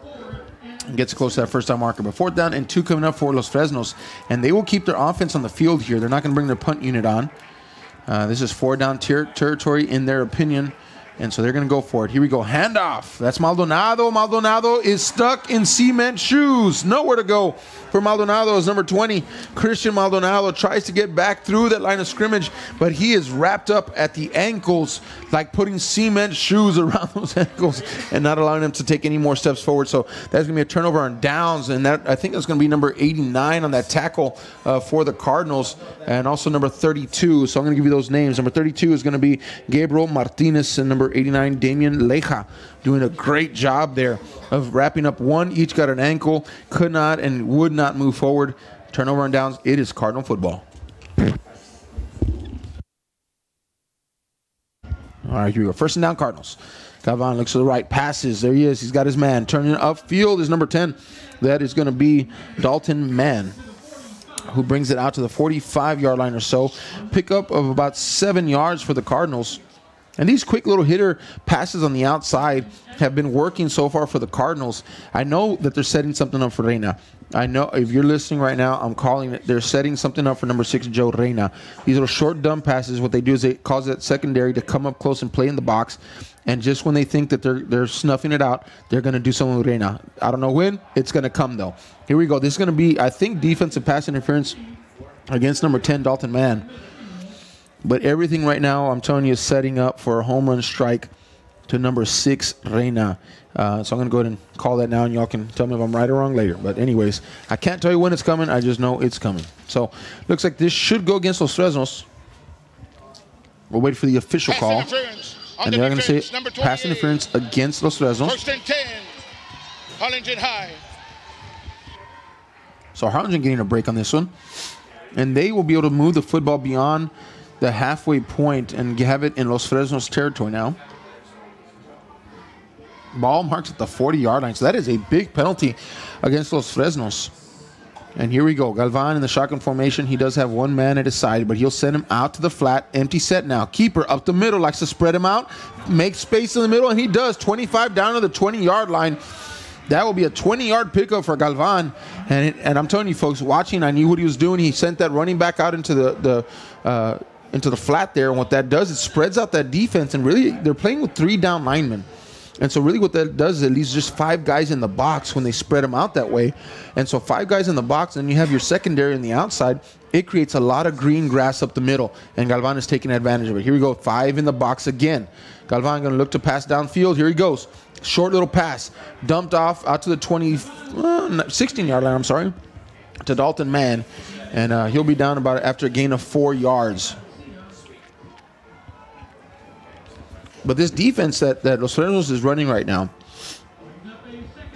Gets close to that first down marker. But 4th down and 2 coming up for Los Fresnos. And they will keep their offense on the field here. They're not going to bring their punt unit on. This is 4-down territory in their opinion. And so they're going to go for it. Here we go. Handoff. That's Maldonado. Maldonado is stuck in cement shoes. Nowhere to go for Maldonado is number 20. Christian Maldonado tries to get back through that line of scrimmage, but he is wrapped up at the ankles, like putting cement shoes around those ankles and not allowing him to take any more steps forward. So that's going to be a turnover on downs, and that I think that's going to be number 89 on that tackle for the Cardinals, and also number 32. So I'm going to give you those names. Number 32 is going to be Gabriel Martinez, and number 89, Damian Leja, doing a great job there of wrapping up one. Each got an ankle, could not and would not move forward. Turnover on downs. It is Cardinal football. All right, here we go. 1st and down, Cardinals. Galvan looks to the right, passes. There he is. He's got his man. Turning upfield is number 10. That is going to be Dalton Mann, who brings it out to the 45-yard line or so. Pickup of about 7 yards for the Cardinals. And these quick little hitter passes on the outside have been working so far for the Cardinals. I know that they're setting something up for Reina. I know if you're listening right now, I'm calling it. They're setting something up for number 6, Joe Reina. These little short dump passes, what they do is they cause that secondary to come up close and play in the box. And just when they think that they're snuffing it out, they're going to do something with Reina. I don't know when. It's going to come, though. Here we go. This is going to be, I think, defensive pass interference against number 10, Dalton Mann. But everything right now, I'm telling you, is setting up for a home run strike to number 6, Reina. So I'm going to go ahead and call that now, and y'all can tell me if I'm right or wrong later. But anyways, I can't tell you when it's coming. I just know it's coming. So looks like this should go against Los Fresnos. We'll wait for the official call. And they're going to say pass interference against Los Fresnos. 1st and 10. Harlingen high. So Harlingen getting a break on this one. And they will be able to move the football beyond the halfway point and have it in Los Fresnos territory now. Ball marks at the 40-yard line. So that is a big penalty against Los Fresnos. And here we go. Galvan in the shotgun formation. He does have one man at his side, but he'll send him out to the flat. Empty set now. Keeper up the middle. Likes to spread him out. Make space in the middle, and he does. 25 down to the 20-yard line. That will be a 20-yard pickup for Galvan. And I'm telling you, folks, watching, I knew what he was doing. He sent that running back out into the flat there. And what that does, it spreads out that defense. And really, they're playing with 3 down linemen. And so really what that does is it leaves just 5 guys in the box when they spread them out that way. And so 5 guys in the box, and you have your secondary on the outside. It creates a lot of green grass up the middle. And Galvan is taking advantage of it. Here we go, 5 in the box again. Galvan going to look to pass downfield. Here he goes. Short little pass. Dumped off out to the 16-yard line, I'm sorry, to Dalton Mann. And he'll be down about after a gain of 4 yards. But this defense that Los Fresnos is running right now,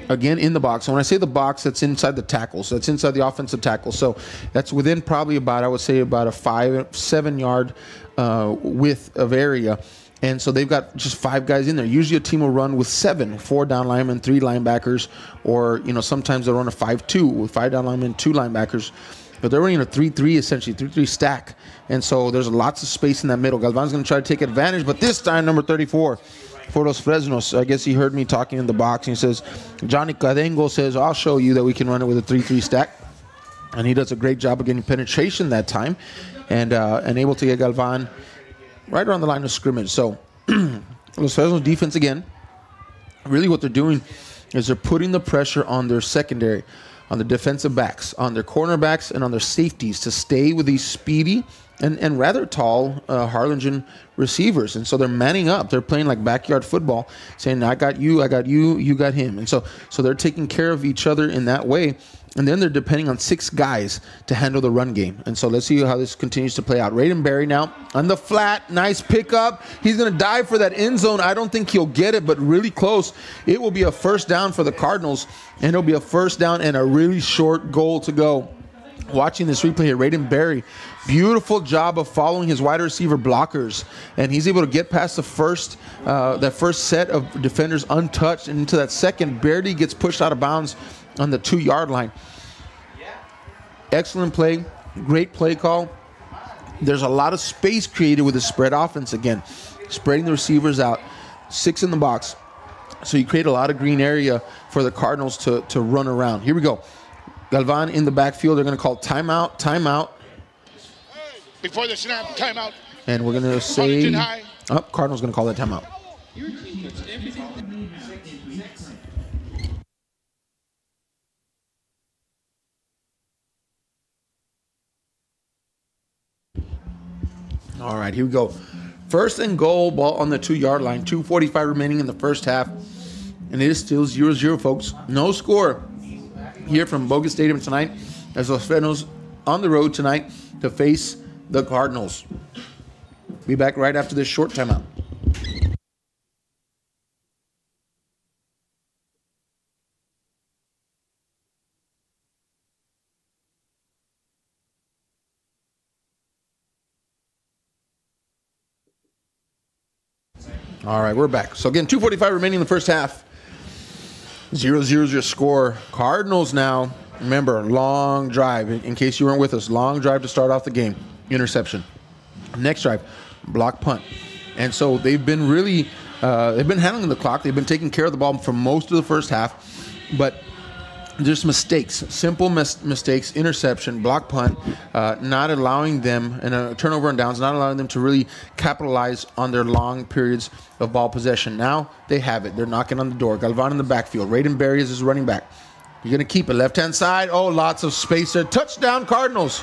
again in the box. And when I say the box, that's inside the tackles. That's inside the offensive tackle. So that's within probably about, I would say, about a 7 yard width of area. And so they've got just 5 guys in there. Usually a team will run with 7, 4 down linemen, 3 linebackers, or sometimes they'll run a 5-2 with 5 down linemen, 2 linebackers. But they're running a 3-3 essentially, 3-3 stack. And so there's lots of space in that middle. Galvan's going to try to take advantage, but this time number 34 for Los Fresnos. I guess he heard me talking in the box, and he says, Johnny Cadengo says, I'll show you that we can run it with a 3-3 stack. And he does a great job of getting penetration that time and able to get Galvan right around the line of scrimmage. So Los Fresnos defense again, really what they're doing is they're putting the pressure on their secondary, on the defensive backs, on their cornerbacks, and on their safeties to stay with these speedy and rather tall Harlingen receivers. And so they're manning up. They're playing like backyard football, saying, I got you, you got him. And so they're taking care of each other in that way. And then they're depending on 6 guys to handle the run game. And so let's see how this continues to play out. Raiden Berry now on the flat. Nice pickup. He's going to dive for that end zone. I don't think he'll get it, but really close. It will be a first down for the Cardinals, and it'll be a first down and a really short goal to go. Watching this replay here, Raiden Berry, beautiful job of following his wide receiver blockers, and he's able to get past the first set of defenders untouched, and into that second, barely gets pushed out of bounds on the 2-yard line. Excellent play, great play call. There's a lot of space created with the spread offense again, spreading the receivers out, 6 in the box. So you create a lot of green area for the Cardinals to run around. Here we go. Galvan in the backfield. They're going to call timeout. Before the snap, timeout. And we're going to say, Cardinals going to call that timeout. All right, here we go. First and goal, ball on the 2-yard line. 2:45 remaining in the first half. And it is still 0-0, folks. No score here from Bogus Stadium tonight as Los Fresnos on the road tonight to face the Cardinals. Be back right after this short timeout. All right, we're back. So again, 2:45 remaining in the first half. 0-0 is your score. Cardinals now, remember, long drive. In case you weren't with us, long drive to start off the game. Interception. Next drive, block punt. And so they've been really, they've been handling the clock. They've been taking care of the ball for most of the first half. But there's mistakes, simple mistakes, interception, block punt, not allowing them, and a turnover and downs, not allowing them to really capitalize on their long periods of ball possession. Now they have it. They're knocking on the door. Galvan in the backfield. Raiden Berry is his running back. You're going to keep it. Left-hand side. Oh, lots of space there. Touchdown, Cardinals.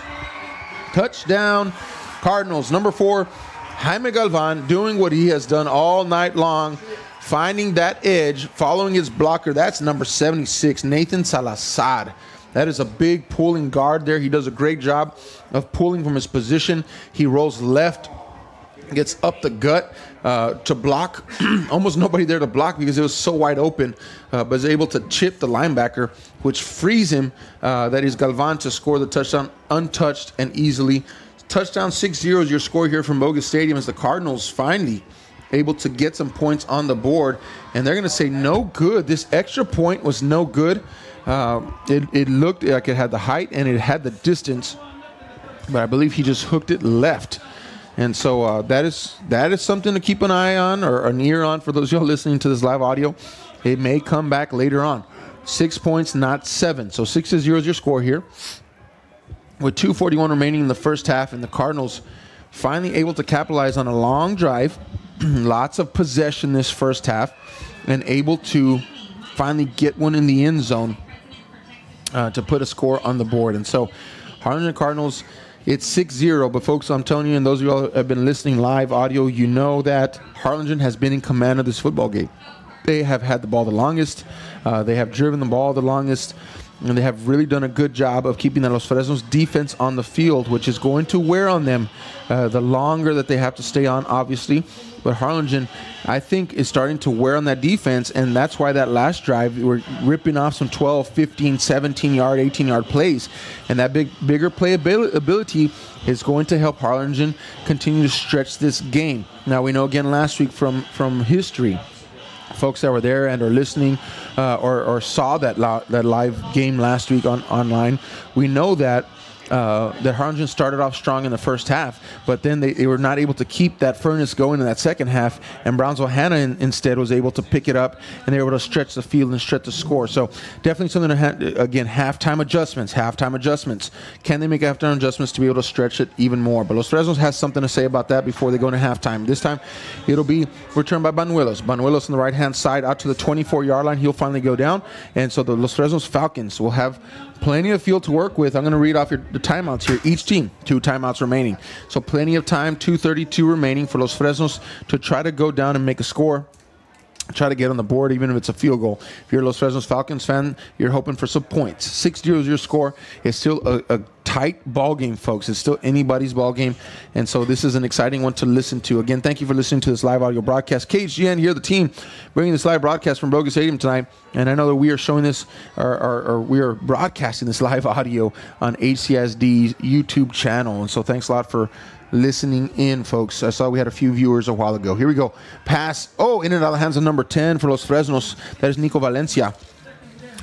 Touchdown, Cardinals. Number 4, Jaime Galvan doing what he has done all night long, finding that edge, following his blocker. That's number 76, Nathan Salazar. That is a big pulling guard there. He does a great job of pulling from his position. He rolls left, gets up the gut to block. Almost nobody there to block because it was so wide open, but is able to chip the linebacker, which frees him, that is Galvan, to score the touchdown untouched and easily. Touchdown 6-0 is your score here from Bogus Stadium as the Cardinals finally able to get some points on the board, and they're going to say no good. This extra point was no good. It looked like it had the height and it had the distance, but I believe he just hooked it left. And so that is something to keep an eye on, or an ear on, for those of y'all listening to this live audio. It may come back later on. 6 points, not 7. So 6-0 is your score here. With 2:41 remaining in the first half, and the Cardinals finally able to capitalize on a long drive. Lots of possession this first half, and able to finally get one in the end zone to put a score on the board. And so Harlingen Cardinals, it's 6-0, but folks, I'm telling you, and those of you all who have been listening live audio, you know that Harlingen has been in command of this football game. They have had the ball the longest. They have driven the ball the longest. And they have really done a good job of keeping the Los Fresnos defense on the field, which is going to wear on them the longer that they have to stay on, obviously. But Harlingen, I think, is starting to wear on that defense, and that's why that last drive, we're ripping off some 12, 15, 17-yard, 18-yard plays. And that bigger play ability is going to help Harlingen continue to stretch this game. Now, we know, again, last week from history, folks that were there and are listening or saw that live game last week online, we know that Harlingen started off strong in the first half, but then they were not able to keep that furnace going in that second half, and Brownsville-Hanna instead was able to pick it up, and they were able to stretch the field and stretch the score. So definitely something to, again, halftime adjustments. Can they make halftime adjustments to be able to stretch it even more? But Los Fresnos has something to say about that before they go into halftime. This time, it'll be returned by Banuelos. Banuelos on the right-hand side out to the 24-yard line. He'll finally go down, and so the Los Fresnos Falcons will have plenty of field to work with. I'm going to read off the timeouts here. Each team, 2 timeouts remaining. So plenty of time, 2:32 remaining for Los Fresnos to try to go down and make a score. try to get on the board, even if it's a field goal. If you're a Los Fresnos Falcons fan, you're hoping for some points. 6-0 is your score. It's still a tight ball game, folks. It's still anybody's ball game, and so this is an exciting one to listen to. Again, thank you for listening to this live audio broadcast. KHGN here, the team, bringing this live broadcast from Boca Stadium tonight, and I know that we are showing this, or we are broadcasting this live audio on HCSD's YouTube channel, and so thanks a lot for listening in, folks. I saw we had a few viewers a while ago. Here we go. Pass. Oh, in and out of the hands of number 10 for Los Fresnos. That is Nico Valencia.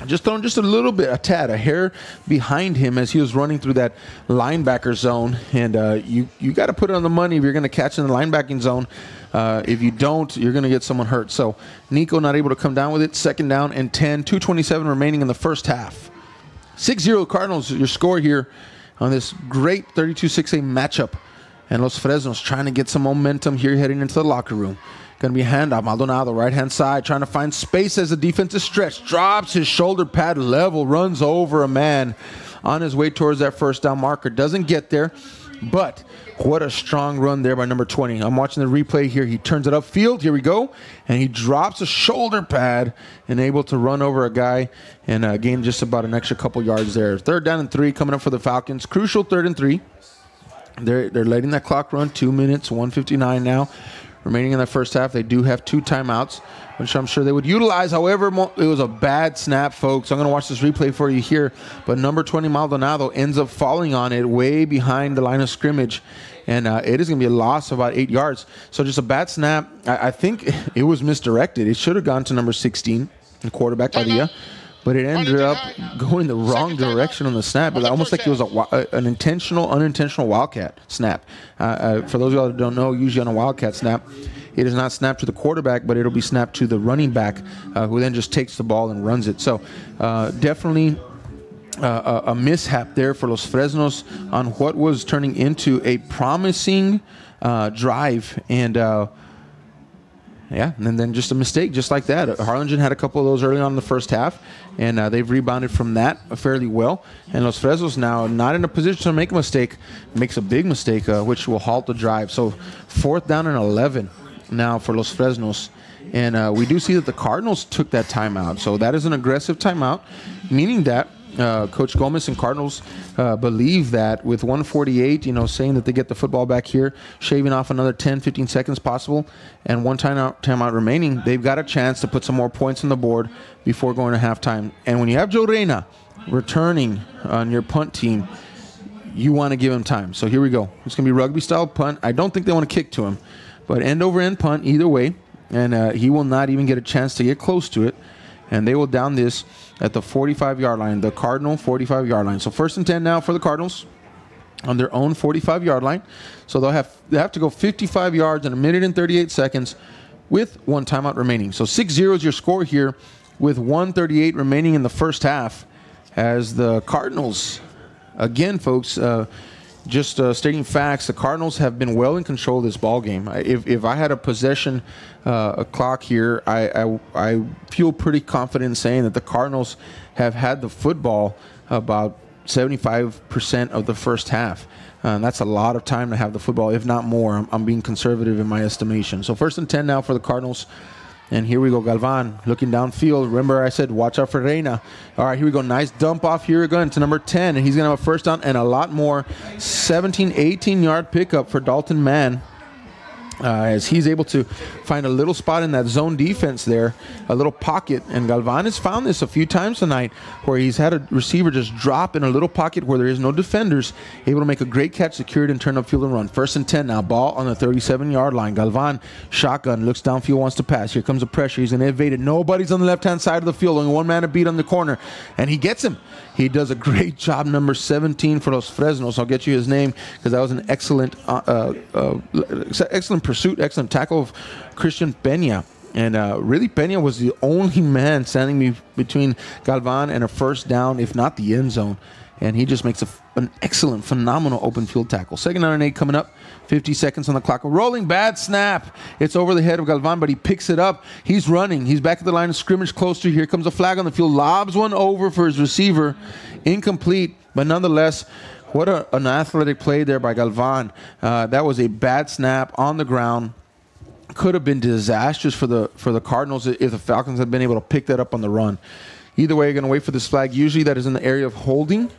Just thrown just a little bit, a hair behind him as he was running through that linebacker zone. And you got to put it on the money if you're going to catch in the linebacking zone. If you don't, you're going to get someone hurt. So Nico not able to come down with it. 2nd down and 10. 2:27 remaining in the first half. 6-0 Cardinals, your score here on this great 32-6A matchup. And Los Fresnos trying to get some momentum here heading into the locker room. Going to be a handoff. Maldonado, right-hand side, trying to find space as the defense is stretched. Drops his shoulder pad level, runs over a man on his way towards that first down marker. Doesn't get there, but what a strong run there by number 20. I'm watching the replay here. He turns it upfield. Here we go. And he drops a shoulder pad and able to run over a guy and gain just about an extra couple yards there. 3rd down and 3 coming up for the Falcons. Crucial 3rd and 3. They're letting that clock run. 2 minutes, 1:59 now remaining in the first half. They do have 2 timeouts, which I'm sure they would utilize. However, it was a bad snap, folks. I'm going to watch this replay for you here. But number 20, Maldonado, ends up falling on it way behind the line of scrimmage. And it is going to be a loss of about 8 yards. So just a bad snap. I think it was misdirected. It should have gone to number 16, the quarterback Padilla. But it ended up going the wrong direction on the snap. It almost like it was an unintentional wildcat snap. For those of you that don't know, usually on a wildcat snap, it is not snapped to the quarterback, but it'll be snapped to the running back, who then just takes the ball and runs it. So definitely a mishap there for Los Fresnos on what was turning into a promising drive. And yeah, and then just a mistake just like that. Harlingen had a couple of those early on in the first half, and they've rebounded from that fairly well. And Los Fresnos now not in a position to make a mistake, makes a big mistake, which will halt the drive. So 4th down and 11 now for Los Fresnos. And we do see that the Cardinals took that timeout. So that is an aggressive timeout, meaning that Coach Gomez and Cardinals believe that with 1:48, saying that they get the football back here, shaving off another 10, 15 seconds possible, and 1 timeout remaining, they've got a chance to put some more points on the board before going to halftime. And when you have Joe Reyna returning on your punt team, you want to give him time. So here we go. It's going to be rugby-style punt. I don't think they want to kick to him, but end-over-end punt either way, and he will not even get a chance to get close to it. And they will down this at the 45-yard line, the Cardinal 45-yard line. So 1st and 10 now for the Cardinals on their own 45-yard line. So they have to go 55 yards in 1 minute and 38 seconds with 1 timeout remaining. So 6-0 is your score here with 1:38 remaining in the first half as the Cardinals, again, folks, just stating facts, the Cardinals have been well in control of this ball game. If I had a possession clock here, I feel pretty confident in saying that the Cardinals have had the football about 75% of the first half. And that's a lot of time to have the football, if not more. I'm being conservative in my estimation. So 1st and 10 now for the Cardinals. And here we go, Galvan looking downfield. Remember I said watch out for Reyna. All right, here we go. Nice dump off here again to number 10. And he's going to have a 1st down and a lot more. 17, 18-yard pickup for Dalton Mann. As he's able to find a little spot in that zone defense there, a little pocket. And Galvan has found this a few times tonight where he's had a receiver just drop in a little pocket where there is no defenders, able to make a great catch, secured, and turn upfield and run. 1st and 10 now, ball on the 37-yard line. Galvan, shotgun, looks downfield, wants to pass. Here comes the pressure. He's going to evade it. Nobody's on the left-hand side of the field. Only one man to beat on the corner. And he gets him. He does a great job, number 17 for Los Fresnos. I'll get you his name because that was an excellent pursuit, excellent tackle of Christian Peña. And really, Peña was the only man standing between Galvan and a 1st down, if not the end zone. And he just makes an excellent, phenomenal open field tackle. 2nd down and 8 coming up. 50 seconds on the clock. A rolling bad snap. It's over the head of Galvan, but he picks it up. He's running. He's back at the line of scrimmage close to. Here comes a flag on the field. Lobs one over for his receiver. Incomplete, but nonetheless, what an athletic play there by Galvan. That was a bad snap on the ground. could have been disastrous for the Cardinals if the Falcons had been able to pick that up on the run. Either way, you're going to wait for this flag. Usually that is in the area of holding,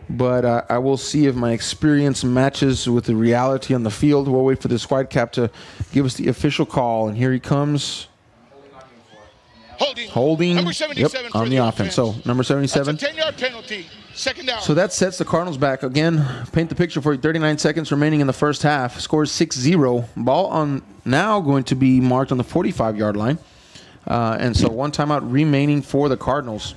but I will see if my experience matches with the reality on the field. We'll wait for this white cap to give us the official call, and here he comes. Holding number 77 on the offense. So number 77. That's a 10-yard penalty. Second down. So that sets the Cardinals back. Again, paint the picture for you. 39 seconds remaining in the first half. Score 6-0. Ball on now going to be marked on the 45-yard line. And so one timeout remaining for the Cardinals.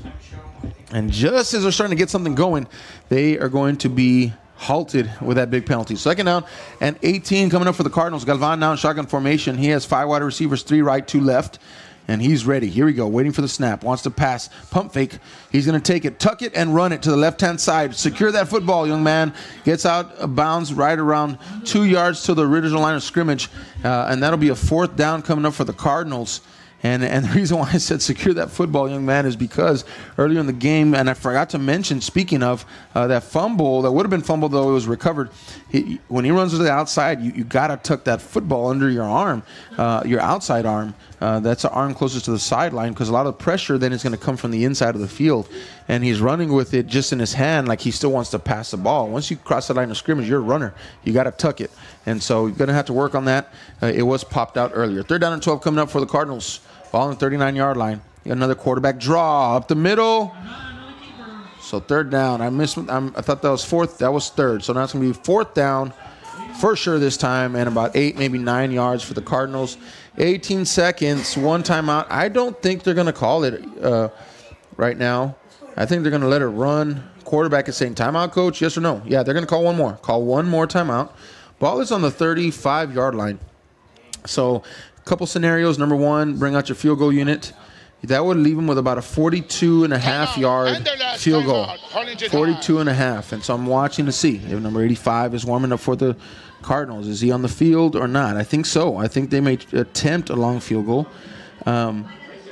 And just as they're starting to get something going, they are going to be halted with that big penalty. Second down and 18 coming up for the Cardinals. Galvan now in shotgun formation. He has 5 wide receivers, 3 right, 2 left. And he's ready. Here we go. Waiting for the snap. Wants to pass. Pump fake. He's going to take it, tuck it, and run it to the left-hand side. Secure that football, young man. Gets out of bounds right around 2 yards to the original line of scrimmage. And that'll be a 4th down coming up for the Cardinals. And the reason why I said secure that football, young man, is because earlier in the game, and I forgot to mention, speaking of that fumble, that would have been fumbled though it was recovered, when he runs to the outside, you got to tuck that football under your arm, your outside arm. That's the arm closest to the sideline, because a lot of the pressure then is going to come from the inside of the field. And he's running with it just in his hand like he still wants to pass the ball. Once you cross the line of scrimmage, you're a runner. You got to tuck it. And so you're going to have to work on that. It was popped out earlier. 3rd down and 12 coming up for the Cardinals. Ball on the 39-yard line. Another quarterback draw up the middle. So 3rd down. I thought that was 4th. That was 3rd. So now it's going to be 4th down for sure this time, and about 8, maybe 9 yards for the Cardinals. 18 seconds, 1 timeout. I don't think they're going to call it right now. I think they're going to let it run. Quarterback is saying, timeout, coach, yes or no? Yeah, they're going to call one more. Call one more timeout. Ball is on the 35-yard line. So a couple scenarios. Number 1, bring out your field goal unit. That would leave them with about a 42.5-yard field goal. 42.5. And so I'm watching to see if number 85 is warming up for the Cardinals. Is he on the field or not? I think so. I think they may attempt a long field goal.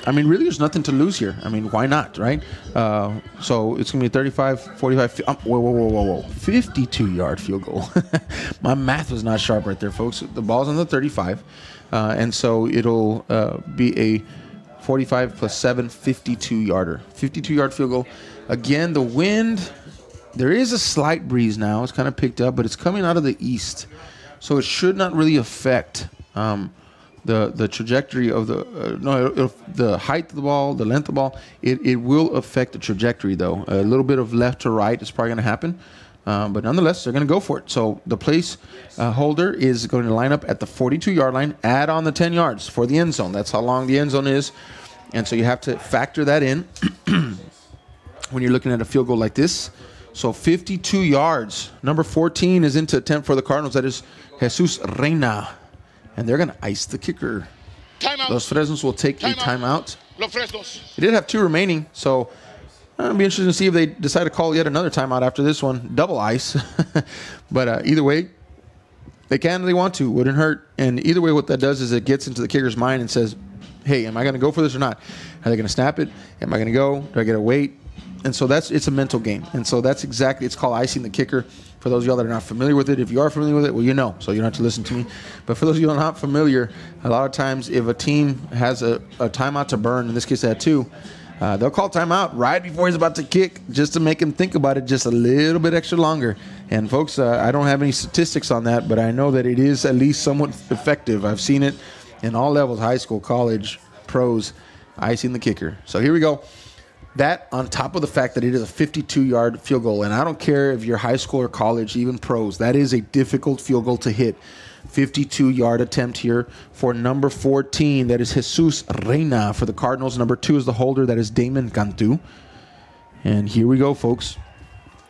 I mean, really, there's nothing to lose here. I mean, why not, right? So it's going to be 35, 45. Whoa. 52-yard field goal. My math was not sharp right there, folks. The ball's on the 35. And so it'll be a 45 plus 7, 52-yarder. 52-yard field goal. Again, the wind, there is a slight breeze now. It's kind of picked up, but it's coming out of the east. So it should not really affect the trajectory of the height of the ball, the length of the ball. It will affect the trajectory, though. A little bit of left to right is probably going to happen. But nonetheless, they're going to go for it. So the place holder is going to line up at the 42-yard line, add on the 10 yards for the end zone. That's how long the end zone is. And so you have to factor that in when you're looking at a field goal like this. So 52 yards. Number 14 is into attempt for the Cardinals. That is Jesus Reina. And they're going to ice the kicker. Timeout. Los Fresnos will take a timeout. Los Fresnos. They did have 2 remaining, so it'll be interesting to see if they decide to call yet another timeout after this one. Double ice. But either way, they can if they want to. Wouldn't hurt. And either way, what that does is it gets into the kicker's mind and says, hey, am I going to go for this or not? Are they going to snap it? Am I going to go? Do I get to wait? And so it's a mental game. And so that's exactly, it's called icing the kicker. For those of y'all that are not familiar with it, if you are familiar with it, well, you know, so you don't have to listen to me. But for those of you that are not familiar, a lot of times if a team has a timeout to burn, in this case they had 2, they'll call timeout right before he's about to kick just to make him think about it just a little bit extra longer. And folks, I don't have any statistics on that, but I know that it is at least somewhat effective. I've seen it in all levels, high school, college, pros, icing the kicker. So here we go. That on top of the fact that it is a 52-yard field goal, and I don't care if you're high school or college, even pros, that is a difficult field goal to hit. 52-yard attempt here for number 14. That is Jesus Reina for the Cardinals. Number 2 is the holder. That is Damon Cantu. And here we go, folks.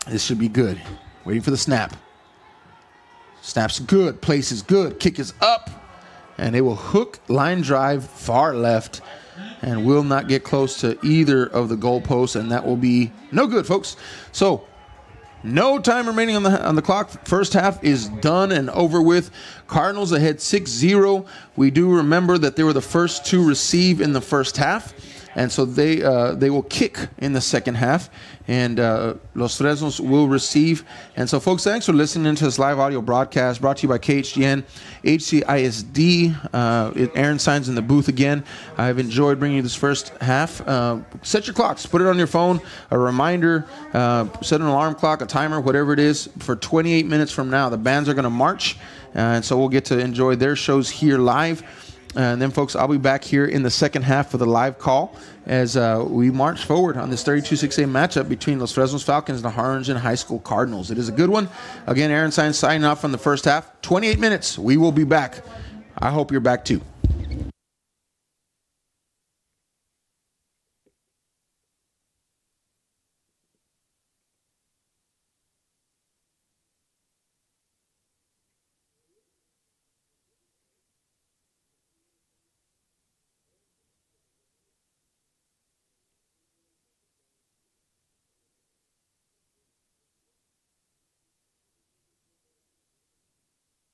This should be good. Waiting for the snap. Snap's good. Place is good. Kick is up. And they will hook, line drive, far left, and will not get close to either of the goalposts, and that will be no good, folks. So no time remaining on the clock. First half is done and over with. Cardinals ahead 6-0. We do remember that they were the first to receive in the first half. and so they will kick in the second half, and Los Fresnos will receive. And so, folks, thanks for listening to this live audio broadcast brought to you by KHGN, HCISD. Aaron Signs in the booth again. I've enjoyed bringing you this first half. Set your clocks. Put it on your phone. A reminder. Set an alarm clock, a timer, whatever it is. For 28 minutes from now, the bands are going to march. And so we'll get to enjoy their shows here live. And then, folks, I'll be back here in the second half for the live call as we march forward on this 32-6A matchup between Los Fresnos Falcons and the Harlingen High School Cardinals. It is a good one. Again, Aaron Signs signing off from the first half. 28 minutes. We will be back. I hope you're back, too.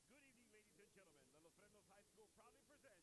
Good evening, ladies and gentlemen. The Los Fresnos High School proudly presents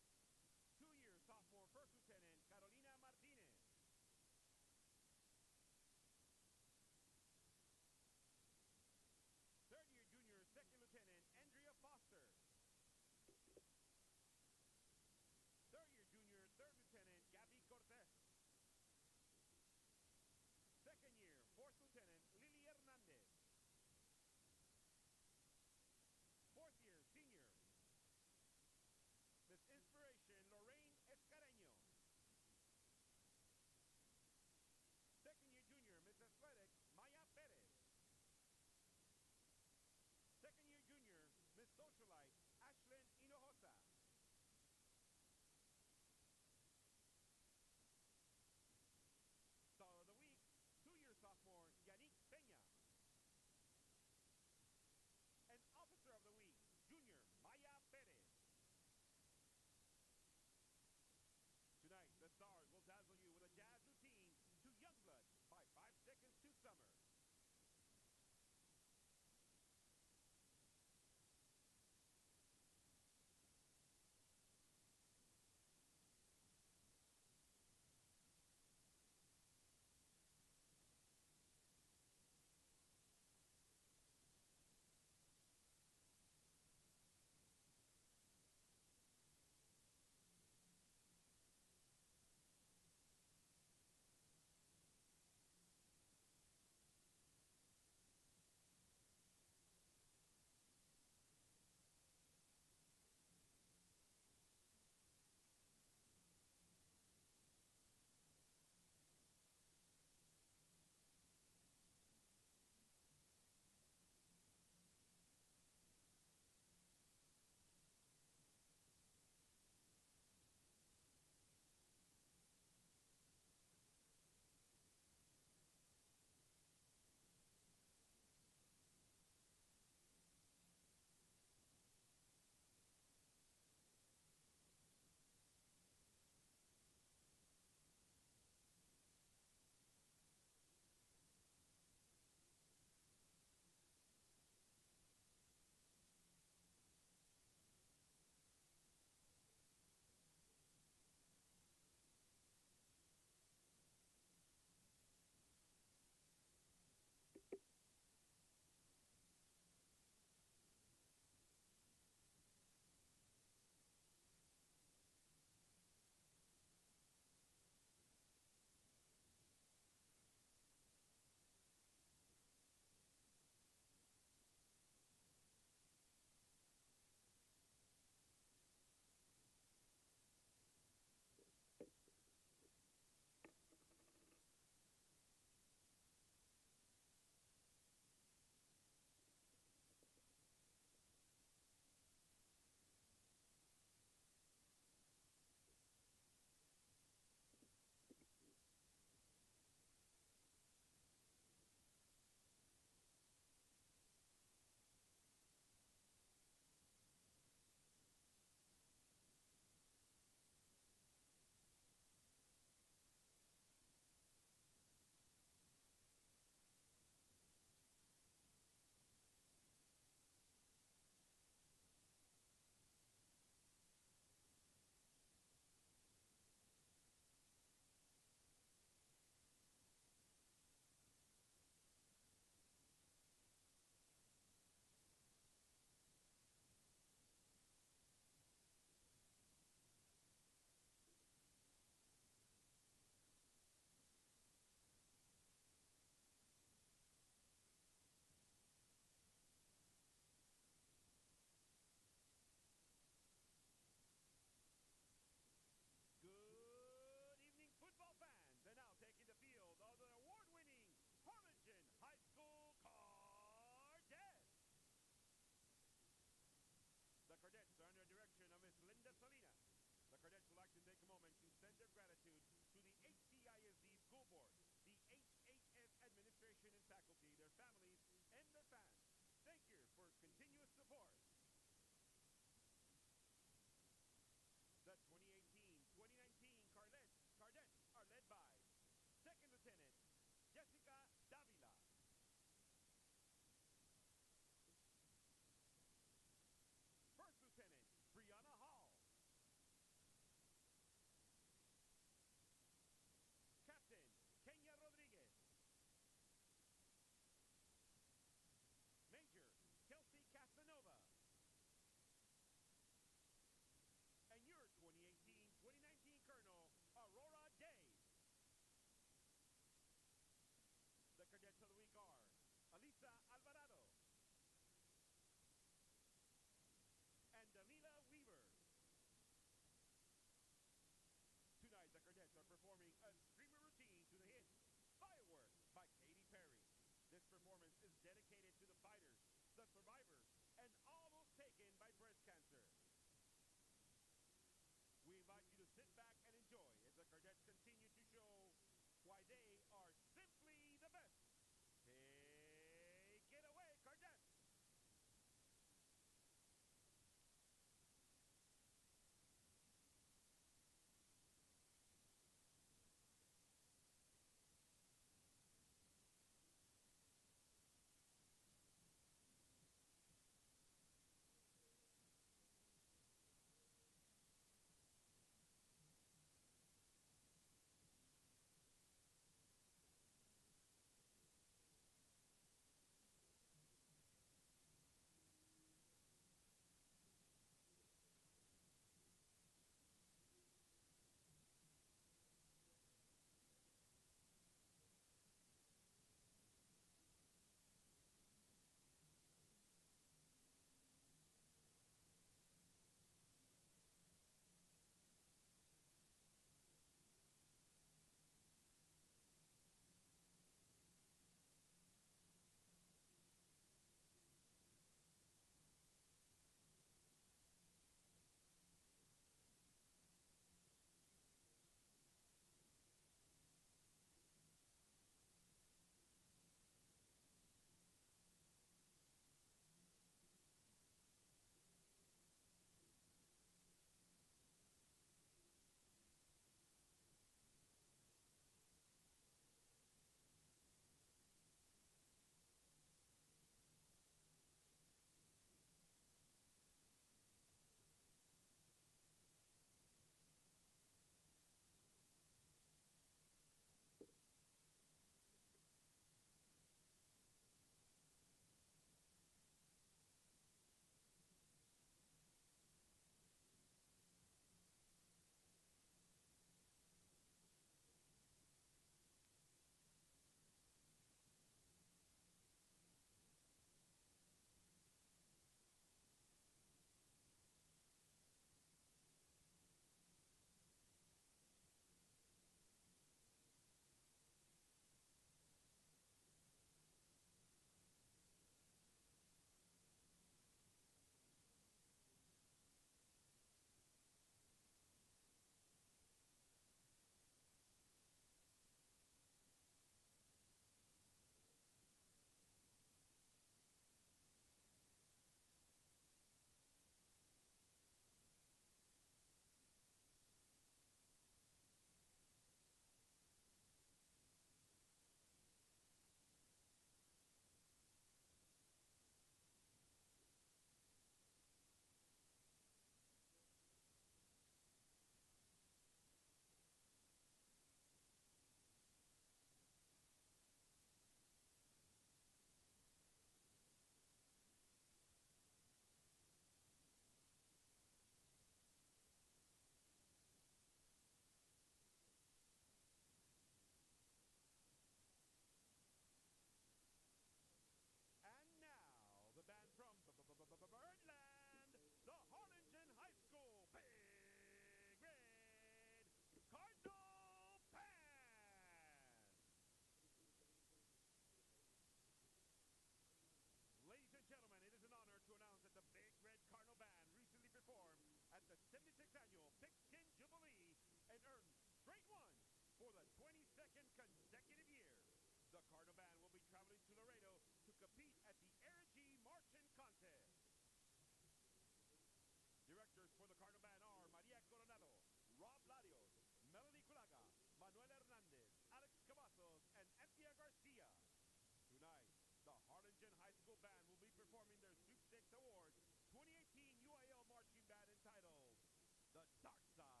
dark side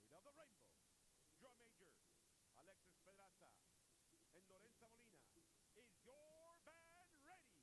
of the rainbow. Drum major, Alexis Pedraza and Lorenza Molina. Is your band ready?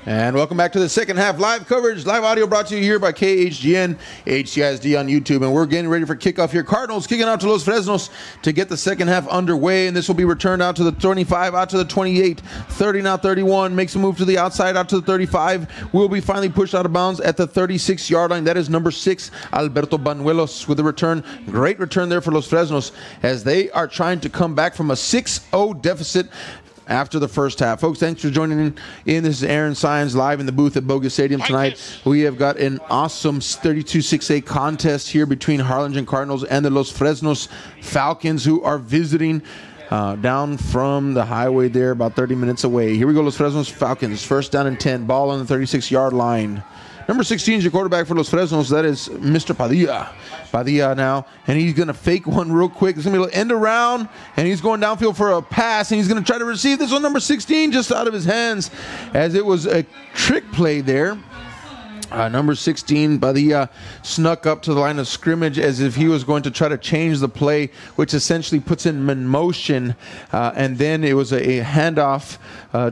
And welcome back to the second half live coverage, live audio brought to you here by KHGN, HCISD on YouTube. And we're getting ready for kickoff here. Cardinals kicking out to Los Fresnos to get the second half underway. And this will be returned out to the 25, out to the 28, 30 now 31. Makes a move to the outside, out to the 35. Will be finally pushed out of bounds at the 36-yard line. That is number 6, Alberto Banuelos with the return. Great return there for Los Fresnos as they are trying to come back from a 6-0 deficit after the first half. Folks, thanks for joining in. This is Aaron Sines live in the booth at Bogus Stadium tonight. We have got an awesome 32-6A contest here between Harlingen Cardinals and the Los Fresnos Falcons, who are visiting down from the highway there about 30 minutes away. Here we go, Los Fresnos Falcons. First down and 10. Ball on the 36-yard line. Number 16 is your quarterback for Los Fresnos. That is Mr. Padilla. Padilla now. And he's going to fake one real quick. It's going to be an end around. And he's going downfield for a pass. And he's going to try to receive this one. Number 16 just out of his hands as it was a trick play there. Number 16, Padilla snuck up to the line of scrimmage as if he was going to try to change the play, which essentially puts him in motion. And then it was a handoff,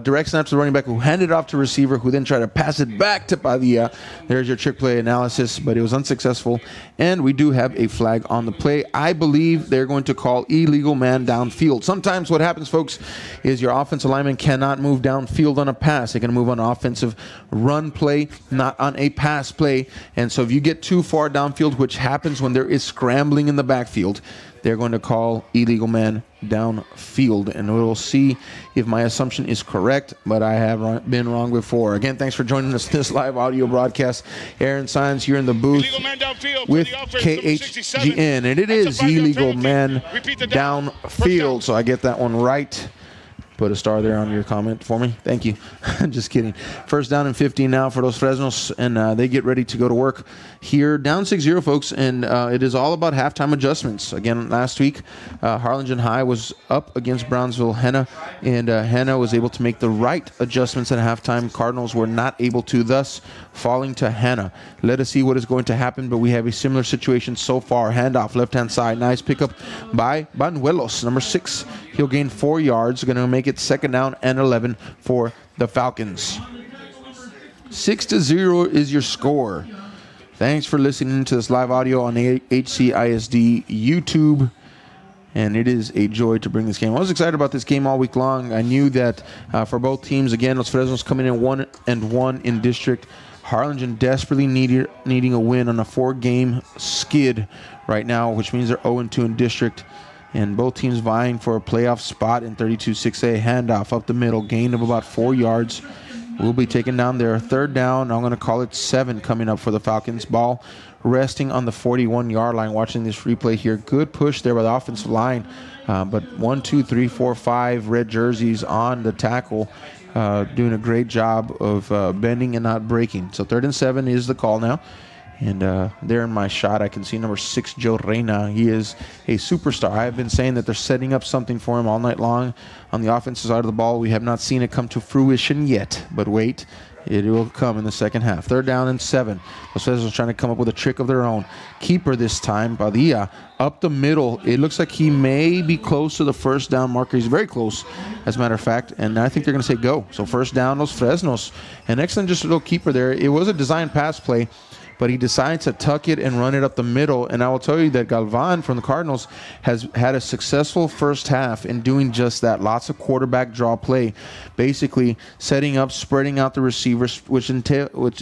direct snap to the running back who handed it off to receiver, who then tried to pass it back to Padilla. There's your trick play analysis, but it was unsuccessful. And we do have a flag on the play. I believe they're going to call illegal man downfield. Sometimes what happens, folks, is your offensive lineman cannot move downfield on a pass. They can move on an offensive run play, not on a pass play. And so if you get too far downfield, which happens when there is scrambling in the backfield, they're going to call illegal man downfield. And we'll see if my assumption is correct, but I have been wrong before. Again, thanks for joining us this live audio broadcast. Aaron Sines here in the booth with KHGN. And it is illegal man downfield. So I get that one right. Put a star there on your comment for me. Thank you. Just kidding. First down and 15 now for Los Fresnos, and they get ready to go to work here. Down 6-0, folks, and it is all about halftime adjustments. Again, last week, Harlingen High was up against Brownsville Henna, and Henna was able to make the right adjustments at halftime. Cardinals were not able to, thus falling to Henna. Let us see what is going to happen, but we have a similar situation so far. Handoff, left-hand side. Nice pickup by Banuelos, number 6. He'll gain 4 yards. Going to make it second down and 11 for the Falcons. 6-0 is your score. Thanks for listening to this live audio on the HCISD YouTube. And it is a joy to bring this game. I was excited about this game all week long. I knew that for both teams, again, Los Fresnos coming in 1-1 in district. Harlingen desperately needing a win on a 4-game skid right now, which means they're 0-2 in district. And both teams vying for a playoff spot in 32-6A. Handoff up the middle, gain of about 4 yards. Will be taken down there. Third down, I'm going to call it 7 coming up for the Falcons. Ball resting on the 41-yard line. Watching this replay here. Good push there by the offensive line. But 1, 2, 3, 4, 5 red jerseys on the tackle. Doing a great job of bending and not breaking. So 3rd and 7 is the call now. And there in my shot, I can see number 6, Joe Reyna. He is a superstar. I have been saying that they're setting up something for him all night long on the offensive side of the ball. We have not seen it come to fruition yet, but wait, it will come in the second half. 3rd down and 7. Los Fresnos trying to come up with a trick of their own. Keeper this time, Padilla, up the middle. It looks like he may be close to the first down marker. He's very close, as a matter of fact, and I think they're going to say go. So first down, Los Fresnos. An excellent just a little keeper there. It was a design pass play, but he decides to tuck it and run it up the middle. And I will tell you that Galvan from the Cardinals has had a successful first half in doing just that. Lots of quarterback draw play, basically setting up, spreading out the receivers, which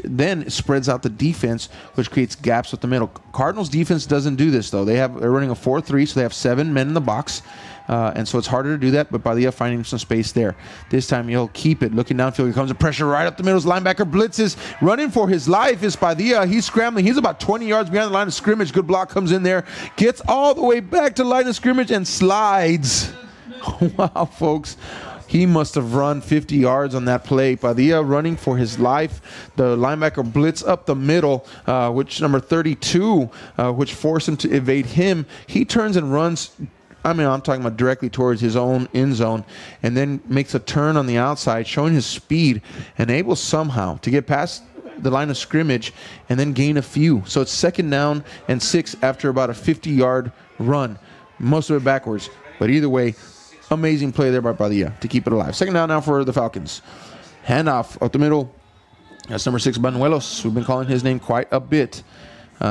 then spreads out the defense, which creates gaps with the middle. Cardinals defense doesn't do this, though. They're running a 4-3, so they have 7 men in the box. And so it's harder to do that, but Padilla finding some space there. This time he'll keep it. Looking downfield, here comes the pressure right up the middle. His linebacker blitzes. Running for his life is Padilla. He's scrambling. He's about 20 yards behind the line of scrimmage. Good block comes in there. Gets all the way back to the line of scrimmage and slides. Wow, folks. He must have run 50 yards on that play. Padilla running for his life. The linebacker blitz up the middle, which number 32, which forced him to evade him. He turns and runs. I'm talking about directly towards his own end zone, and then makes a turn on the outside, showing his speed, and able somehow to get past the line of scrimmage and then gain a few. So it's second down and 6 after about a 50-yard run, most of it backwards. But either way, amazing play there by Padilla to keep it alive. Second down now for the Falcons. Handoff up the middle. That's number 6, Banuelos. We've been calling his name quite a bit.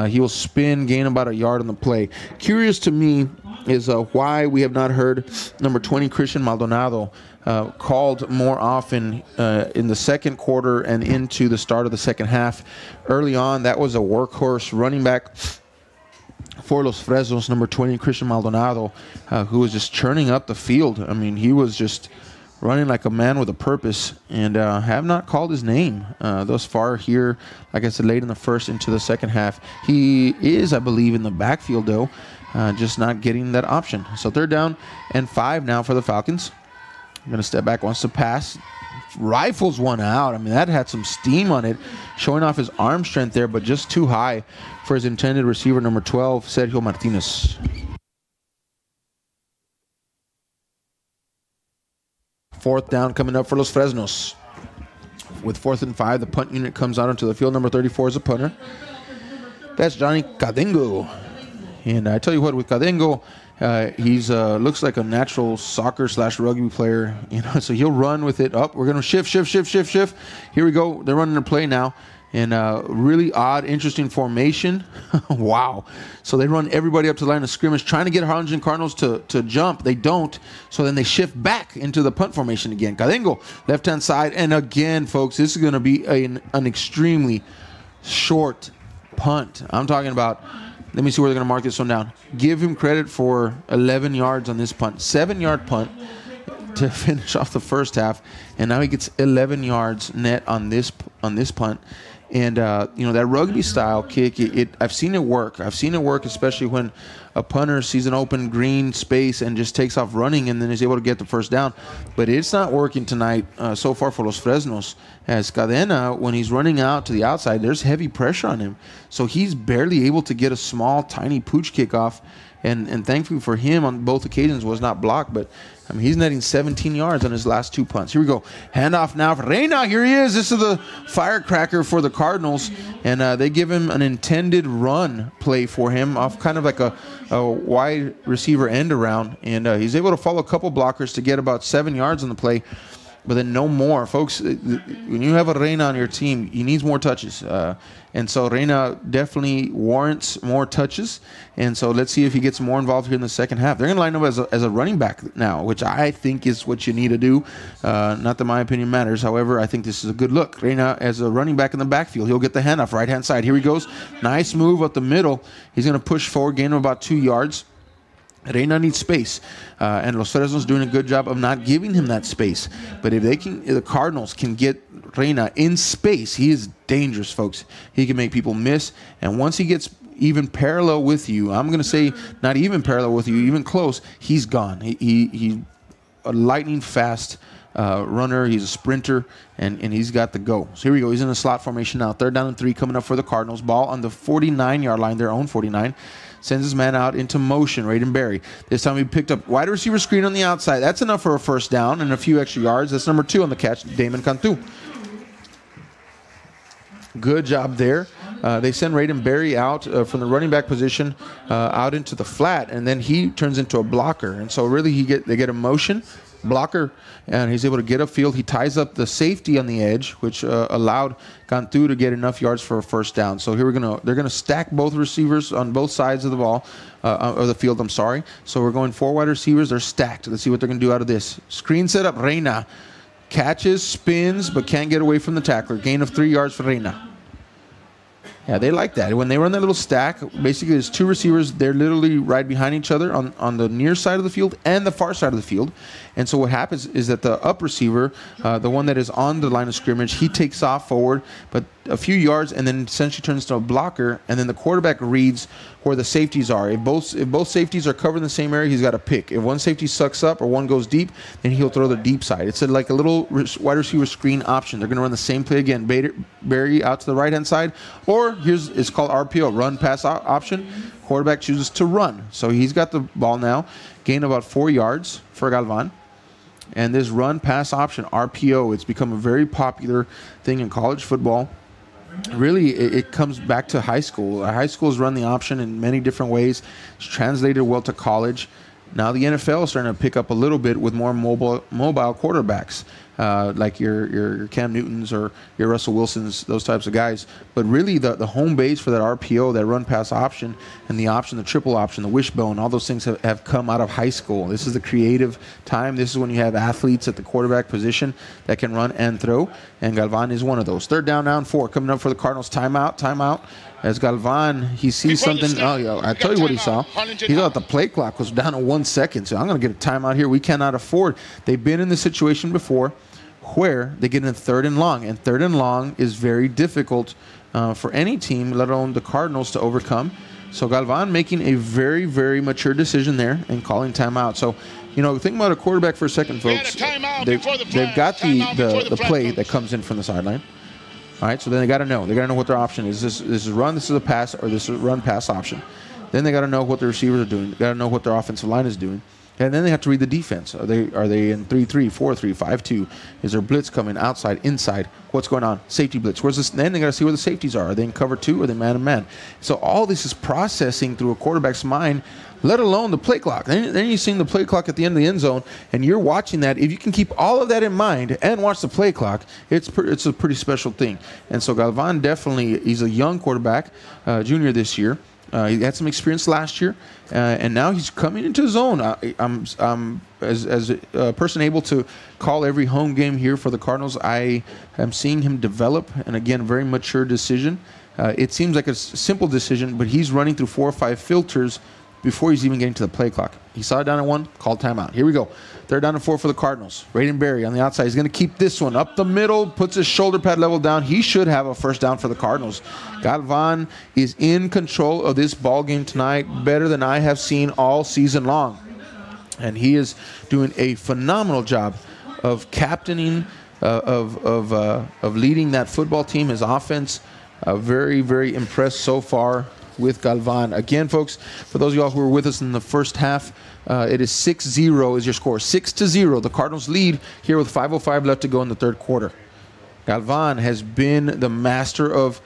He will spin, gain about a yard on the play. Curious to me is why we have not heard number 20, Christian Maldonado, called more often in the second quarter and into the start of the second half. Early on, that was a workhorse running back for Los Fresnos, number 20, Christian Maldonado, who was just churning up the field. I mean, he was just running like a man with a purpose, and have not called his name thus far here, like I said, late in the first into the second half. He is, I believe, in the backfield, though, just not getting that option. So 3rd down and 5 now for the Falcons. I'm going to step back, wants to pass. Rifles one out. I mean, that had some steam on it, showing off his arm strength there, but just too high for his intended receiver, number 12, Sergio Martinez. 4th down coming up for Los Fresnos. With 4th and 5, the punt unit comes out onto the field. Number 34 is a punter. That's Johnny Cadengo. And I tell you what, with Cadengo, he's looks like a natural soccer/rugby player. You know, so he'll run with it up. We're going to shift. Here we go. They're running their play now. And really odd, interesting formation. Wow. So they run everybody up to the line of scrimmage, trying to get Harlingen Cardinals to jump. They don't. So then they shift back into the punt formation again. Cadengo, left-hand side. And again, folks, this is going to be an extremely short punt. I'm talking about, let me see where they're going to mark this one down. Give him credit for 11 yards on this punt. 7-yard punt to finish off the first half. And now he gets 11 yards net on this punt. And, you know, that rugby style kick, I've seen it work. I've seen it work, especially when a punter sees an open green space and just takes off running and then is able to get the first down. But it's not working tonight so far for Los Fresnos. As Cadena, when he's running out to the outside, there's heavy pressure on him. So he's barely able to get a small, tiny pooch kickoff. And thankfully for him, on both occasions, was not blocked. But I mean, he's netting 17 yards on his last 2 punts. Here we go. Handoff now for Reyna. Here he is. This is the firecracker for the Cardinals. And they give him an intended run play for him off kind of like a wide receiver end around. And he's able to follow a couple blockers to get about 7 yards on the play. But then no more. Folks, when you have a Reyna on your team, he needs more touches. And so Reyna definitely warrants more touches. And so let's see if he gets more involved here in the second half. They're going to line up as a running back now, which I think is what you need to do. Not that my opinion matters. However, I think this is a good look. Reyna as a running back in the backfield. He'll get the handoff right-hand side. Here he goes. Nice move up the middle. He's going to push forward, gain him about 2 yards. Reyna needs space, and Los Fresnos doing a good job of not giving him that space. But if the Cardinals can get Reyna in space, he is dangerous, folks. He can make people miss, and once he gets even parallel with you, I'm going to say not even parallel with you, even close, he's gone. He's a lightning fast runner. He's a sprinter, and he's got the go. So here we go. He's in the slot formation now. 3rd down and 3 coming up for the Cardinals. Ball on the 49-yard line, their own 49. Sends his man out into motion, Raiden Berry. This time he picked up wide receiver screen on the outside. That's enough for a first down and a few extra yards. That's number 2 on the catch, Damon Cantu. Good job there. They send Raiden Berry out from the running back position out into the flat, and then he turns into a blocker. And so really they get a motion, blocker, and he's able to get upfield. He ties up the safety on the edge, which allowed Cantu to get enough yards for a first down. So here they're gonna stack both receivers on both sides of the ball, or the field. I'm sorry. So we're going 4 wide receivers. They're stacked. Let's see what they're gonna do out of this. Screen setup. Reyna catches, spins, but can't get away from the tackler. Gain of 3 yards for Reyna. Yeah, they like that. When they run that little stack, basically there's 2 receivers. They're literally right behind each other on the near side of the field and the far side of the field. And so what happens is that the up receiver, the one that is on the line of scrimmage, he takes off forward, but a few yards, and then essentially turns to a blocker, and then the quarterback reads where the safeties are. If both safeties are covered in the same area, he's got to pick. If one safety sucks up or one goes deep, then he'll throw the deep side. It's like a little wide receiver screen option. They're going to run the same play again. Berry out to the right-hand side, or it's called RPO, run pass option. Quarterback chooses to run. So he's got the ball now. Gain about 4 yards for Galvan. And this run pass option, RPO, it's become a very popular thing in college football. Really, it comes back to high school. High schools run the option in many different ways. It's translated well to college. Now the NFL is starting to pick up a little bit with more mobile quarterbacks. like your Cam Newtons or your Russell Wilsons, those types of guys. But really, the home base for that RPO, that run pass option, and the option, the triple option, the wishbone, all those things have come out of high school. This is the creative time. This is when you have athletes at the quarterback position that can run and throw, and Galvan is one of those. Third down, now 4, coming up for the Cardinals. Timeout. As Galvan, he sees something. Oh, yeah, I tell you what he saw. He thought the play clock was down to 1 second. So I'm going to get a timeout here. We cannot afford. They've been in this situation before where they get in 3rd and long. And 3rd and long is very difficult for any team, let alone the Cardinals, to overcome. So Galvan making a very, very mature decision there and calling timeout. So, think about a quarterback for a second, folks. They've got the play that comes in from the sideline. All right, so then they got to know. They got to know what their option is. This is a run, this is a pass, or this is a run-pass option. Then they got to know what the receivers are doing. They got to know what their offensive line is doing. And then they have to read the defense. Are they in 3-3, 4-3, 5-2? Is there blitz coming outside, inside? What's going on? Safety blitz. Where's this? Then they got to see where the safeties are. Are they in cover 2 or are they man-to-man? So all this is processing through a quarterback's mind, let alone the play clock. Then you've seen the play clock at the end of the end zone, and you're watching that. If you can keep all of that in mind and watch the play clock, it's a pretty special thing. And so Galvan definitely, he's a young quarterback, junior this year. He had some experience last year, and now he's coming into his own. I'm as a person able to call every home game here for the Cardinals, I am seeing him develop, and again, very mature decision. It seems like a simple decision, but he's running through 4 or 5 filters before he's even getting to the play clock. He saw it down at 1, called timeout. Here we go. 3rd down and 4 for the Cardinals. Raiden Berry on the outside. He's going to keep this one up the middle, puts his shoulder pad level down. He should have a first down for the Cardinals. Galvan is in control of this ball game tonight, better than I have seen all season long. And he is doing a phenomenal job of captaining, of leading that football team, his offense. Very, very impressed so far with Galvan. Again, folks, for those of y'all who were with us in the first half, it is 6-0 is your score. 6-0. The Cardinals lead here with 5:05 left to go in the 3rd quarter. Galvan has been the master of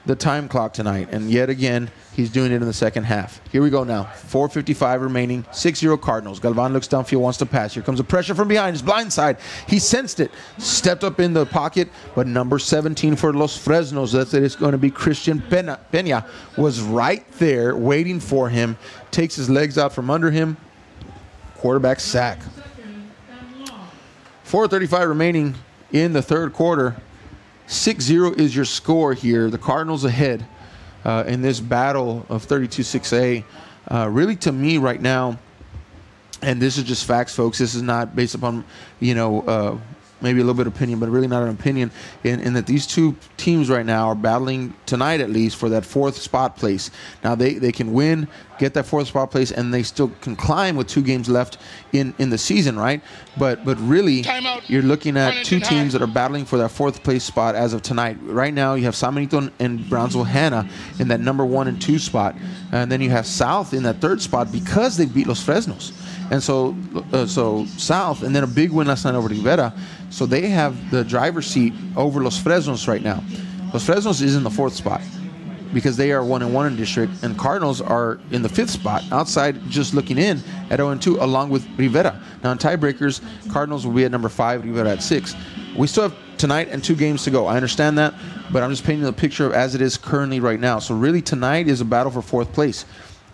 the time clock tonight, and yet again, he's doing it in the second half. Here we go now. 4:55 remaining. 6-0 Cardinals. Galvan looks downfield, wants to pass. Here comes a pressure from behind his blind side. He sensed it. Stepped up in the pocket, but number 17 for Los Fresnos, that's it. It's going to be Christian Peña, was right there waiting for him. Takes his legs out from under him. Quarterback sack. 4:35 remaining in the 3rd quarter. 6-0 is your score here. The Cardinals ahead in this battle of 32-6A. Really, to me right now, and this is just facts, folks. This is not based upon, maybe a little bit of opinion, but really not an opinion, in that these two teams right now are battling tonight at least for that 4th spot place. Now they can win, get that 4th spot place, and they still can climb with 2 games left in the season, right? But really, you're looking at 2 teams that are battling for that 4th place spot as of tonight. Right now, you have San Benito and Brownsville Hanna in that number 1 and 2 spot, and then you have South in that 3rd spot because they beat Los Fresnos. And so South, and then a big win last night over Rivera. So they have the driver's seat over Los Fresnos right now. Los Fresnos is in the 4th spot because they are 1-1 in district, and Cardinals are in the 5th spot, outside just looking in at 0-2, along with Rivera. Now in tiebreakers, Cardinals will be at number 5, Rivera at 6. We still have tonight and 2 games to go. I understand that, but I'm just painting the picture of as it is currently right now. So really tonight is a battle for 4th place.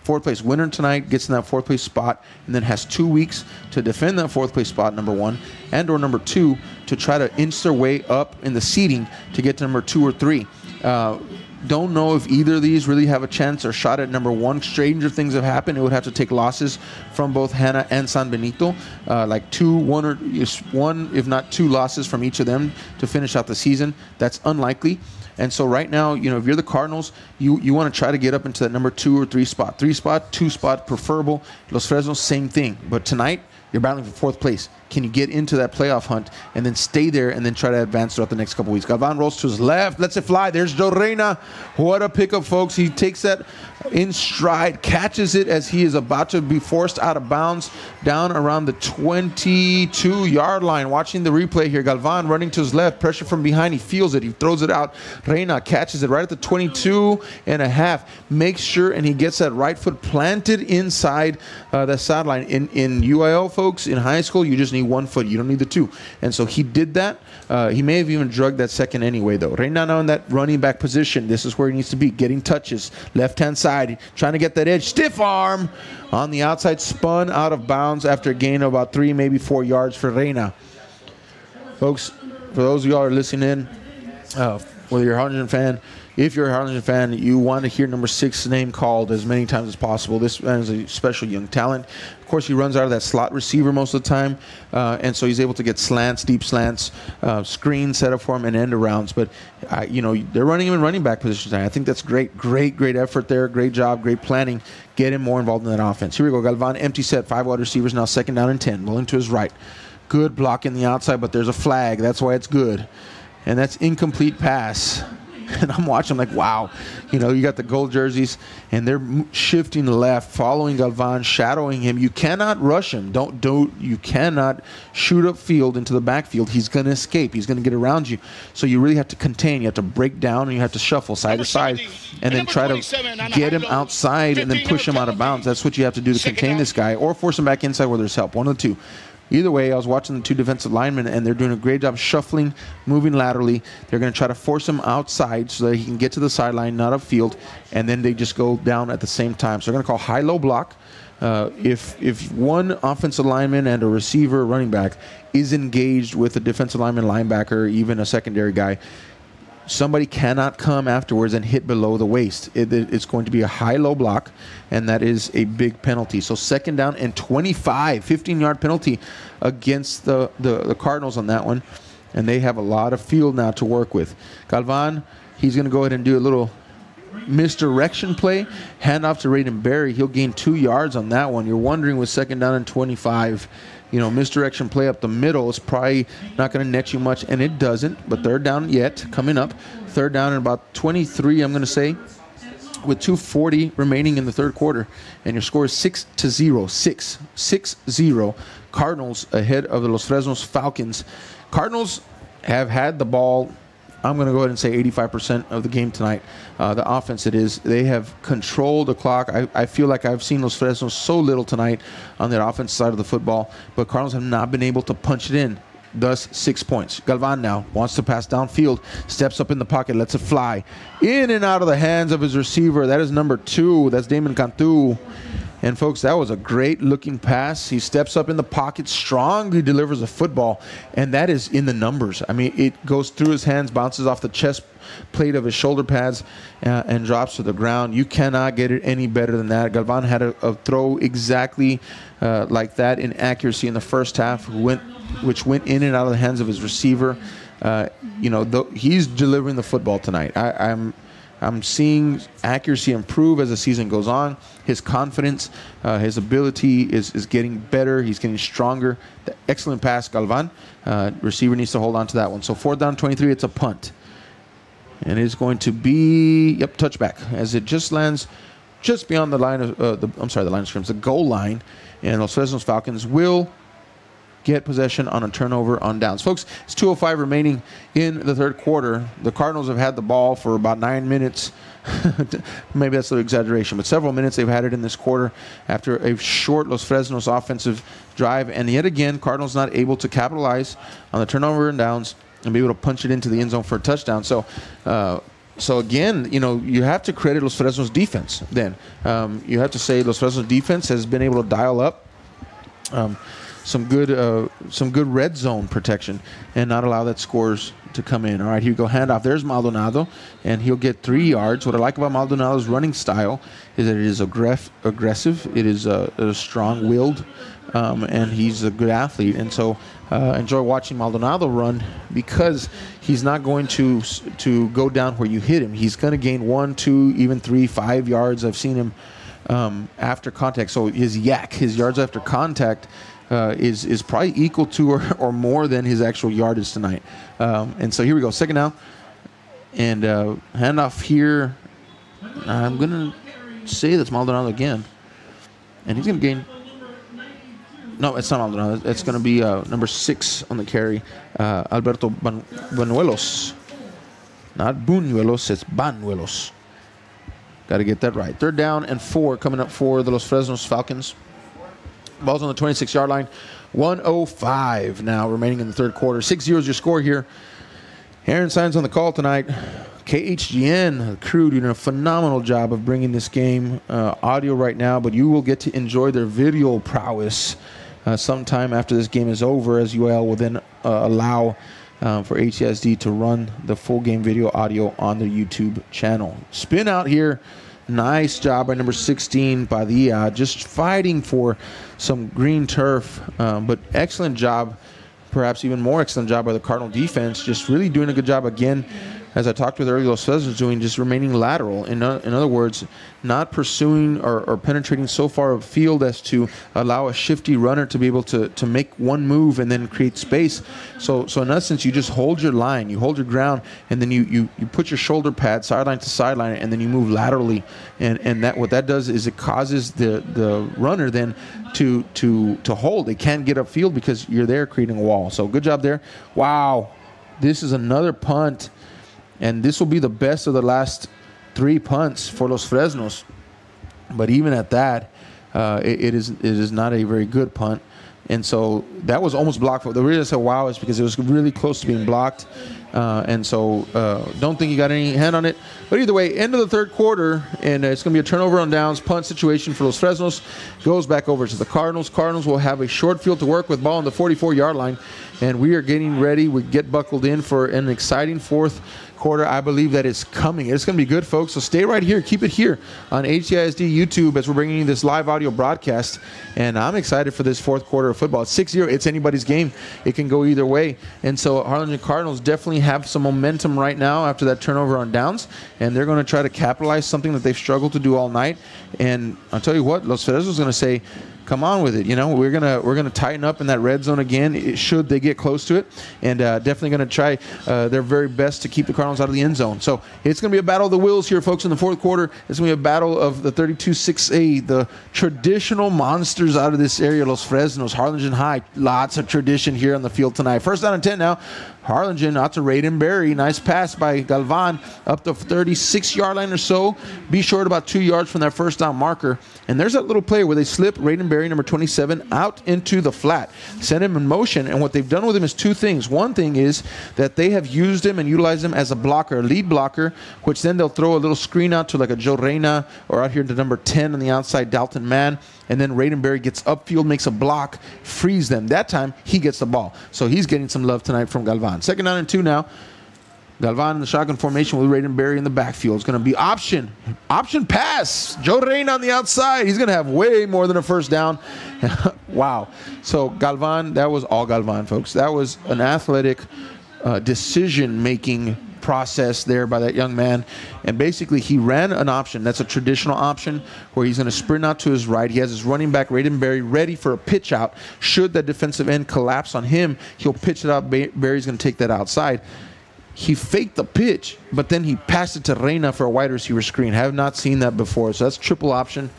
4th place winner tonight gets in that 4th place spot, and then has 2 weeks to defend that 4th place spot, number 1, and or number 2, to try to inch their way up in the seeding to get to number 2 or 3. Don't know if either of these really have a chance or shot at number 1. Stranger things have happened. It would have to take losses from both Hanna and San Benito, like 1 if not 2 losses from each of them to finish out the season. That's unlikely. And so right now, if you're the Cardinals, you want to try to get up into that number 2 or 3 spot. 3 spot, 2 spot, preferable. Los Fresnos, same thing. But tonight, you're battling for 4th place. Can you get into that playoff hunt and then stay there and then try to advance throughout the next couple weeks? Galvan rolls to his left, lets it fly. There's Joe Reyna. What a pickup, folks. He takes that in stride, catches it as he is about to be forced out of bounds down around the 22-yard line. Watching the replay here, Galvan running to his left, pressure from behind. He feels it. He throws it out. Reyna catches it right at the 22.5. Makes sure, and he gets that right foot planted inside the sideline. In UIL, folks, folks, in high school, you just need 1 foot. You don't need the 2. And so he did that. He may have even drugged that second anyway, though. Right now in that running back position, this is where he needs to be, getting touches. Left-hand side, trying to get that edge. Stiff arm on the outside, spun out of bounds after a gain of about 3, maybe 4 yards for Reina. Folks, for those of y'all who are listening in, whether you're a Harlingen fan, if you're a Harlingen fan, you want to hear number 6's name called as many times as possible. This man is a special young talent. Of course, he runs out of that slot receiver most of the time, and so he's able to get slants, deep slants, screens set up for him, and end arounds. But, they're running him in running back position tonight. I think that's great. Great effort there. Great job. Great planning. Get him more involved in that offense. Here we go. Galvan, empty set, 5 wide receivers, now 2nd down and 10. Rolling to his right. Good block in the outside, but there's a flag. That's why it's good. And that's incomplete pass. And I'm watching, I'm like, wow. You got the gold jerseys, and they're shifting left, following Galvan, shadowing him. You cannot rush him. You cannot shoot upfield into the backfield. He's going to escape. He's going to get around you. So you really have to contain. You have to break down, and you have to shuffle side to side, and then try to get him outside and then push him out of bounds. That's what you have to do to contain this guy, or force him back inside where there's help. One of the two. Either way, I was watching the 2 defensive linemen, and they're doing a great job shuffling, moving laterally. They're going to try to force him outside so that he can get to the sideline, not upfield, and then they just go down at the same time. So they're going to call high-low block. If one offensive lineman and a receiver, running back, is engaged with a defensive lineman, linebacker, even a secondary guy, somebody cannot come afterwards and hit below the waist. It's going to be a high-low block, and that is a big penalty. So 2nd down and 25, 15-yard penalty against the Cardinals on that one, and they have a lot of field now to work with. Galvan, he's going to go ahead and do a little misdirection play, handoff to Raiden Berry. He'll gain 2 yards on that one. You're wondering with 2nd down and 25, misdirection play up the middle is probably not going to net you much, and it doesn't. But 3rd down yet, coming up. 3rd down and about 23, I'm going to say, with 2:40 remaining in the 3rd quarter. And your score is 6-0. 6-0. Cardinals ahead of the Los Fresnos Falcons. Cardinals have had the ball, I'm going to go ahead and say 85% of the game tonight. The offense, it is. They have controlled the clock. I feel like I've seen Los Fresnos so little tonight on their offensive side of the football, but Cardinals have not been able to punch it in. Thus, 6 points. Galvan now wants to pass downfield, steps up in the pocket, lets it fly. In and out of the hands of his receiver. That is number 2. That's Damon Cantu. And, folks, that was a great-looking pass. He steps up in the pocket, strongly delivers a football, and that is in the numbers. I mean, it goes through his hands, bounces off the chest plate of his shoulder pads, and drops to the ground. You cannot get it any better than that. Galvan had a throw exactly like that in accuracy in the first half, which went in and out of the hands of his receiver. He's delivering the football tonight. I'm seeing accuracy improve as the season goes on. His confidence, his ability is getting better. He's getting stronger. The excellent pass, Galvan. Receiver needs to hold on to that one. So 4th down, 23, it's a punt. And it's going to be, touchback, as it just lands just beyond the line of, the line of scrimmage, the goal line. And Los Fresnos Falcons will get possession on a turnover on downs. Folks, it's 2:05 remaining in the 3rd quarter. The Cardinals have had the ball for about 9 minutes. Maybe that's a little exaggeration, but several minutes they've had it in this quarter after a short Los Fresnos offensive drive. And yet again, Cardinals not able to capitalize on the turnover and downs and be able to punch it into the end zone for a touchdown. So again, you have to credit Los Fresnos defense then. You have to say Los Fresnos defense has been able to dial up some good red zone protection and not allow that scores to come in. All right, here we go. Handoff. There's Maldonado, and he'll get 3 yards. What I like about Maldonado's running style is that it is aggressive. It is strong-willed, and he's a good athlete. And so enjoy watching Maldonado run because he's not going to go down where you hit him. He's going to gain 1, 2, even 3, 5 yards. I've seen him after contact. So his yards after contact, is probably equal to or more than his actual yardage tonight. And so here we go, 2nd down. And handoff here. I'm going to say that's Maldonado again. And he's going to gain. No, it's not Maldonado. It's going to be number 6 on the carry, Alberto Banuelos. Not Buñuelos, it's Banuelos. Got to get that right. 3rd down and 4 coming up for the Los Fresnos Falcons. Ball's on the 26-yard line. 1:05 now remaining in the third quarter. 6-0 is your score here. Aaron Signs on the call tonight. KHGN, the crew doing a phenomenal job of bringing this game audio right now, but you will get to enjoy their video prowess sometime after this game is over, as UL will then allow for HCSD to run the full game video audio on their YouTube channel. Spin out here. Nice job by number 16, Padilla, just fighting for some green turf, but excellent job, perhaps even more excellent job by the Cardinal defense, just really doing a good job again. As I talked with earlier, Los Fresnos doing just remaining lateral. In other words, not pursuing or penetrating so far upfield as to allow a shifty runner to be able to make one move and then create space. So in essence, you just hold your line, you hold your ground, and then you put your shoulder pad sideline to sideline, and then you move laterally. And that what that does is it causes the runner then to hold. They can't get upfield because you're there creating a wall. So good job there. Wow, this is another punt. And this will be the best of the last 3 punts for Los Fresnos. But even at that, it is not a very good punt. And so that was almost blocked. The reason I said wow is because it was really close to being blocked. And so don't think you got any hand on it. But either way, end of the third quarter, and it's going to be a turnover on downs, punt situation for Los Fresnos. Goes back over to the Cardinals. Cardinals will have a short field to work with, ball on the 44-yard line. And we are getting ready. We get buckled in for an exciting fourth quarter. I believe that is coming. It's going to be good, folks. So stay right here. Keep it here on HCISD YouTube as we're bringing you this live audio broadcast. And I'm excited for this fourth quarter of football. It's 6-0. It's anybody's game. It can go either way. And so Harlingen Cardinals definitely have some momentum right now after that turnover on downs. And they're going to try to capitalize something that they've struggled to do all night. And I'll tell you what, Los Fresnos is going to say, come on with it. You know, we're gonna tighten up in that red zone again, should they get close to it, and definitely gonna try their very best to keep the Cardinals out of the end zone. So it's gonna be a battle of the wills here, folks, in the fourth quarter. It's gonna be a battle of the 32-6A, the traditional monsters out of this area. Los Fresnos, Harlingen High, lots of tradition here on the field tonight. First down and 10 now. Harlingen out to Raiden Berry. Nice pass by Galvan up the 36-yard line or so. Be short about 2 yards from that first down marker. And there's that little play where they slip Raiden Berry, number 27, out into the flat. Send him in motion. And what they've done with him is two things. One thing is that they have used him and utilized him as a blocker, a lead blocker, which then they'll throw a little screen out to like a Joe Reyna or out here to number 10 on the outside, Dalton Mann. And then Raiden Berry gets upfield, makes a block, frees them. That time, he gets the ball. So he's getting some love tonight from Galvan. Second down and 2 now. Galvan in the shotgun formation with Raiden Berry in the backfield. It's going to be option pass. Joe Reyna on the outside. He's going to have way more than a first down. Wow. So Galvan, that was all Galvan, folks. That was an athletic decision-making process there by that young man. And basically he ran an option. That's a traditional option where he's going to sprint out to his right. He has his running back Raiden Berry ready for a pitch out. Should that defensive end collapse on him, he'll pitch it out. Berry's going to take that outside. He faked the pitch, but then he passed it to Reyna for a wide receiver screen. Have not seen that before. So that's triple option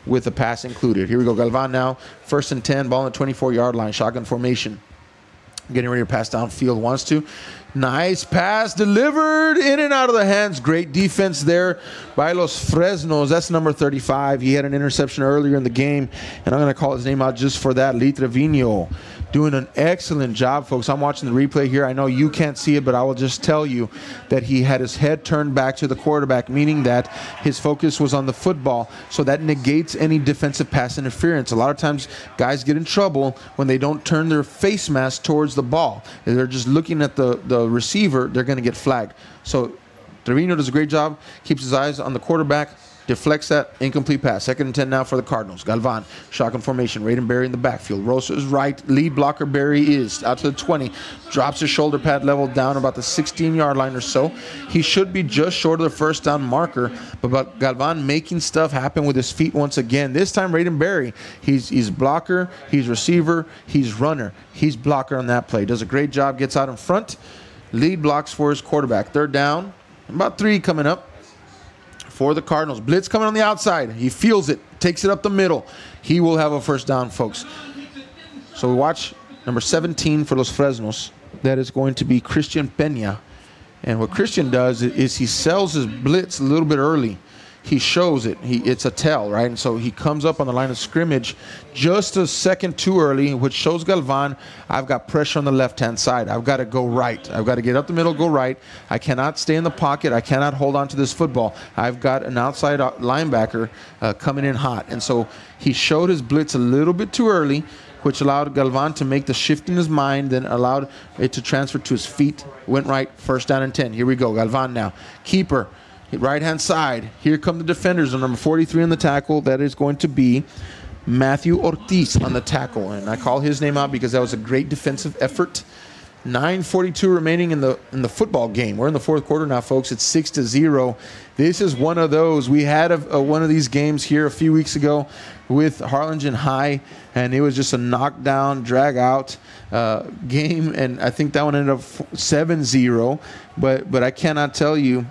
with the pass included. Here we go. Galvan now. First and 10, ball on the 24-yard line. Shotgun formation. Getting ready to pass downfield. Wants to. Nice pass delivered in and out of the hands. Great defense there by Los Fresnos. That's number 35. He had an interception earlier in the game, and I'm going to call his name out just for that. Lee Trevino doing an excellent job, folks. I'm watching the replay here. I know you can't see it, but I will just tell you that he had his head turned back to the quarterback, meaning that his focus was on the football. So that negates any defensive pass interference. A lot of times guys get in trouble when they don't turn their face mask towards the ball. If they're just looking at the receiver, they're going to get flagged. So Trevino does a great job, keeps his eyes on the quarterback, deflects that incomplete pass. Second and 10 now for the Cardinals. Galvan, shotgun formation. Raiden Berry in the backfield. Rosa is right. Lead blocker Berry is out to the 20. Drops his shoulder pad level down about the 16-yard line or so. He should be just short of the first down marker. But Galvan making stuff happen with his feet once again. This time Raiden Berry, he's blocker, he's receiver, he's runner. He's blocker on that play. Does a great job. Gets out in front. Lead blocks for his quarterback. Third down. About 3 coming up for the Cardinals. Blitz coming on the outside. He feels it. Takes it up the middle. He will have a first down, folks. So we watch number 17 for Los Fresnos. That is going to be Christian Peña. And what Christian does is he sells his blitz a little bit early. he shows it. It's a tell, right? And so he comes up on the line of scrimmage just a second too early, which shows Galvan, I've got pressure on the left-hand side. I've got to go right. I've got to get up the middle, go right. I cannot stay in the pocket. I cannot hold on to this football. I've got an outside linebacker coming in hot. And so he showed his blitz a little bit too early, which allowed Galvan to make the shift in his mind, then allowed it to transfer to his feet. Went right, first down and 10. Here we go, Galvan now. Keeper, right-hand side. Here come the defenders on number 43 on the tackle. That is going to be Matthew Ortiz on the tackle. And I call his name out because that was a great defensive effort. 9:42 remaining in the football game. We're in the fourth quarter now, folks. It's 6-0. This is one of those. We had one of these games here a few weeks ago with Harlingen High, and it was just a knockdown, drag-out game, and I think that one ended up 7-0. But I cannot tell you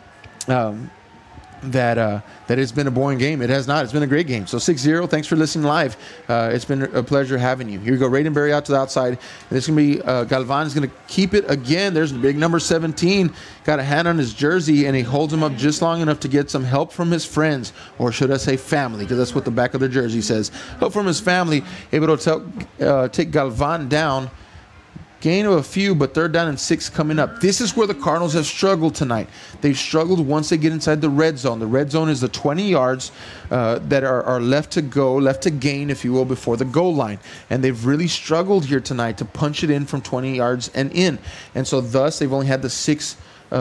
that it's been a boring game. It has not. It's been a great game. So 6-0. Thanks for listening live. It's been a pleasure having you. Here we go. Raidenberry out to the outside. And this is going to be Galvan is going to keep it again. There's the big number 17. Got a hand on his jersey, and he holds him up just long enough to get some help from his friends, or should I say family, because that's what the back of their jersey says. Help from his family, able to take Galvan down. Gain of a few, but third down and 6 coming up. This is where the Cardinals have struggled tonight. They've struggled once they get inside the red zone. The red zone is the 20 yards that are left to go, left to gain, if you will, before the goal line. And they've really struggled here tonight to punch it in from 20 yards and in. And so thus, they've only had the 6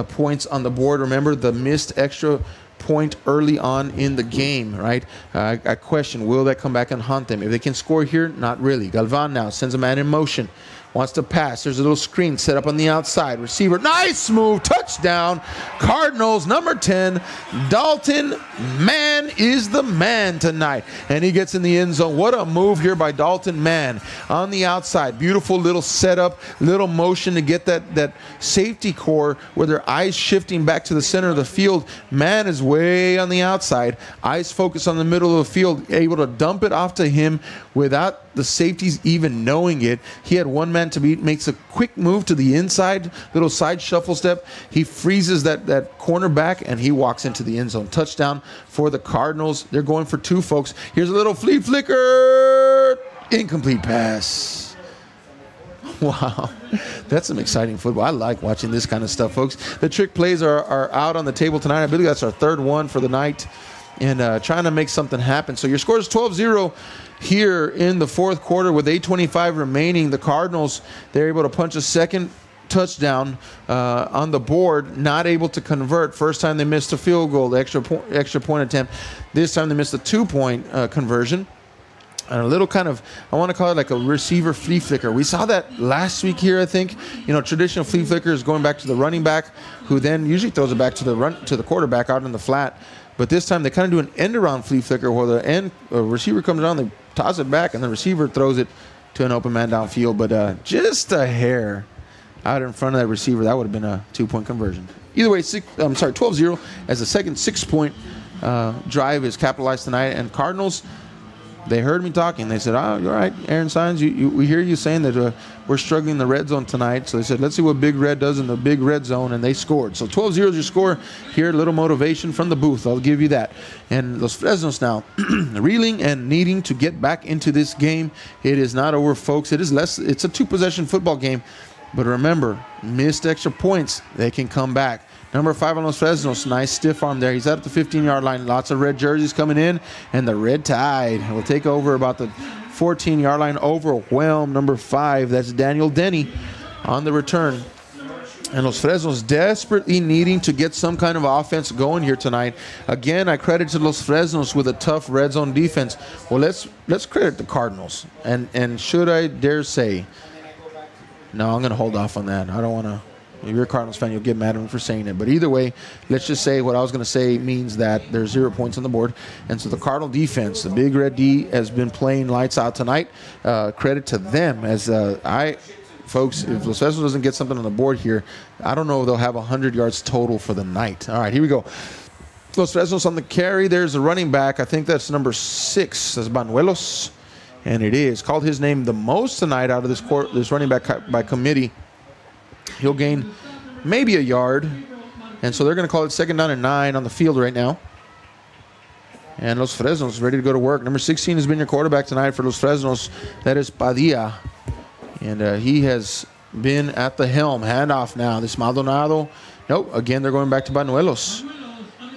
points on the board. Remember, the missed extra point early on in the game, right? I question, will that come back and haunt them? If they can score here, not really. Galvan now sends a man in motion. Wants to pass. There's a little screen set up on the outside. Receiver, nice move, touchdown. Cardinals, number 10, Dalton Mann is the man tonight. And he gets in the end zone. What a move here by Dalton Mann on the outside. Beautiful little setup, little motion to get that safety core where their eyes shifting back to the center of the field. Mann is way on the outside. Eyes focus on the middle of the field, able to dump it off to him without the safeties even knowing it. He had one man to beat, makes a quick move to the inside, little side shuffle step. He freezes that cornerback, and he walks into the end zone. Touchdown for the Cardinals. They're going for 2, folks. Here's a little flea flicker. Incomplete pass. Wow. That's some exciting football. I like watching this kind of stuff, folks. The trick plays are out on the table tonight. I believe that's our third one for the night, and trying to make something happen. So your score is 12-0. Here in the fourth quarter with 8:25 remaining. The Cardinals, they're able to punch a second touchdown on the board, not able to convert. First time they missed a field goal, the extra point attempt. This time they missed a 2-point conversion. And a little kind of, I want to call it like a receiver flea flicker. We saw that last week here, I think. You know, traditional flea flicker is going back to the running back, who then usually throws it back to the quarterback out in the flat. But this time they kind of do an end-around flea flicker where the receiver comes around, they toss it back, and the receiver throws it to an open man downfield. But just a hair out in front of that receiver, that would have been a 2-point conversion. Either way, 12-0 as the second 6-point drive is capitalized tonight. And Cardinals, they heard me talking. They said, "Oh, you're right, Aaron Sines. We hear you saying that we're struggling in the red zone tonight." So they said, "Let's see what Big Red does in the Big Red Zone," and they scored. So 12-0 is your score here. A little motivation from the booth. I'll give you that. And Los Fresnos now reeling and needing to get back into this game. It is not over, folks. It's a 2-possession football game. But remember, missed extra points, they can come back. Number 5 on Los Fresnos, nice stiff arm there. He's at the 15-yard line. Lots of red jerseys coming in, and the Red Tide will take over about the 14-yard line. Overwhelm number 5. That's Daniel Denny on the return. And Los Fresnos desperately needing to get some kind of offense going here tonight. Again, I credit to Los Fresnos with a tough red zone defense. Well, let's credit the Cardinals. And should I dare say, no, I'm going to hold off on that. I don't want to. If you're a Cardinals fan, you'll get mad at me for saying it. But either way, let's just say what I was going to say means that there's 0 points on the board. And so the Cardinal defense, the Big Red D, has been playing lights out tonight. Credit to them. As folks, if Los Fresnos doesn't get something on the board here, I don't know if they'll have 100 yards total for the night. All right, here we go. Los Fresnos on the carry. There's a running back. I think that's number 6. That's Banuelos. And it is. Called his name the most tonight out of this running back by committee. He'll gain maybe a yard. And so they're going to call it 2nd down and 9 on the field right now. And Los Fresnos ready to go to work. Number 16 has been your quarterback tonight for Los Fresnos. That is Padilla. And he has been at the helm. Handoff now. This Maldonado. Nope. Again, they're going back to Banuelos.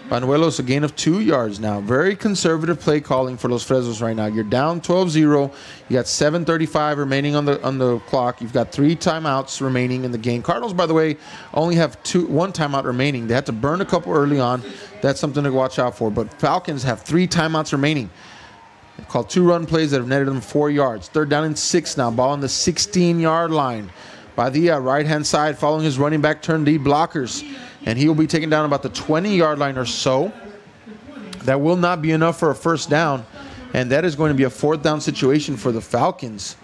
Banuelos, a gain of 2 yards now. Very conservative play calling for Los Fresnos right now. You're down 12-0. You got 7:35 remaining on the clock. You've got 3 timeouts remaining in the game. Cardinals, by the way, only have 1 timeout remaining. They had to burn a couple early on. That's something to watch out for. But Falcons have 3 timeouts remaining. They called 2 run plays that have netted them 4 yards. 3rd down and 6 now. Ball on the 16-yard line. Padilla, right-hand side, following his running back turn lead blockers. And he will be taken down about the 20-yard line or so. That will not be enough for a first down. And that is going to be a 4th down situation for the Falcons.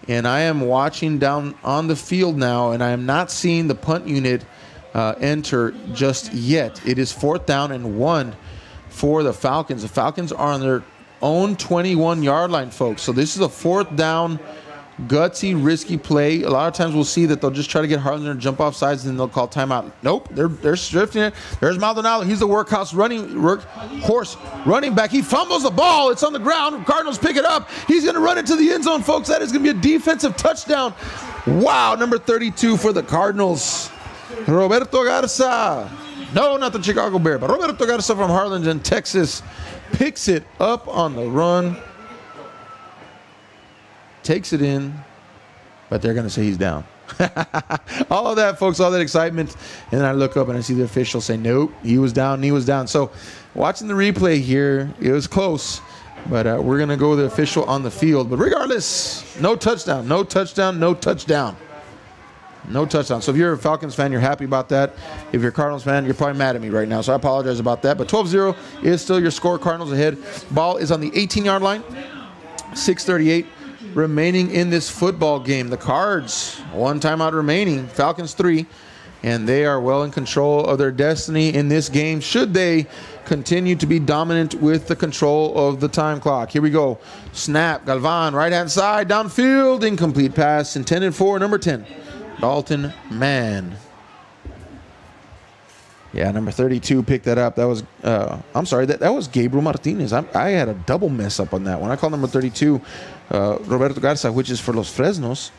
And I am watching down on the field now, and I am not seeing the punt unit enter just yet. It is 4th down and 1 for the Falcons. The Falcons are on their own 21-yard line, folks. So this is a 4th down, gutsy, risky play. A lot of times we'll see that they'll just try to get Harlingen to jump off sides and then they'll call timeout. Nope, they're strifting it. There's Maldonado. He's the workhorse running back. He fumbles the ball. It's on the ground. Cardinals pick it up. He's going to run into the end zone, folks. That is going to be a defensive touchdown. Wow, number 32 for the Cardinals. Roberto Garza. No, not the Chicago Bear, but Roberto Garza from Harlingen, Texas, picks it up on the run. Takes it in, but they're going to say he's down. All of that, folks, all that excitement. And then I look up and I see the official say, nope, he was down, he was down. So watching the replay here, it was close, but we're going to go with the official on the field. But regardless, no touchdown, no touchdown, no touchdown. No touchdown. So if you're a Falcons fan, you're happy about that. If you're a Cardinals fan, you're probably mad at me right now. So I apologize about that. But 12-0 is still your score. Cardinals ahead. Ball is on the 18-yard line. 6:38 remaining in this football game. The Cards, 1 timeout remaining. Falcons 3. And they are well in control of their destiny in this game, should they continue to be dominant with the control of the time clock. Here we go. Snap. Galvan, right-hand side, downfield. Incomplete pass intended for number 10. Dalton Mann. Yeah, number 32 picked that up. That was, I'm sorry, that was Gabriel Martinez. I had a double mess up on that one. I called number 32 Roberto Garza, which is for Los Fresnos.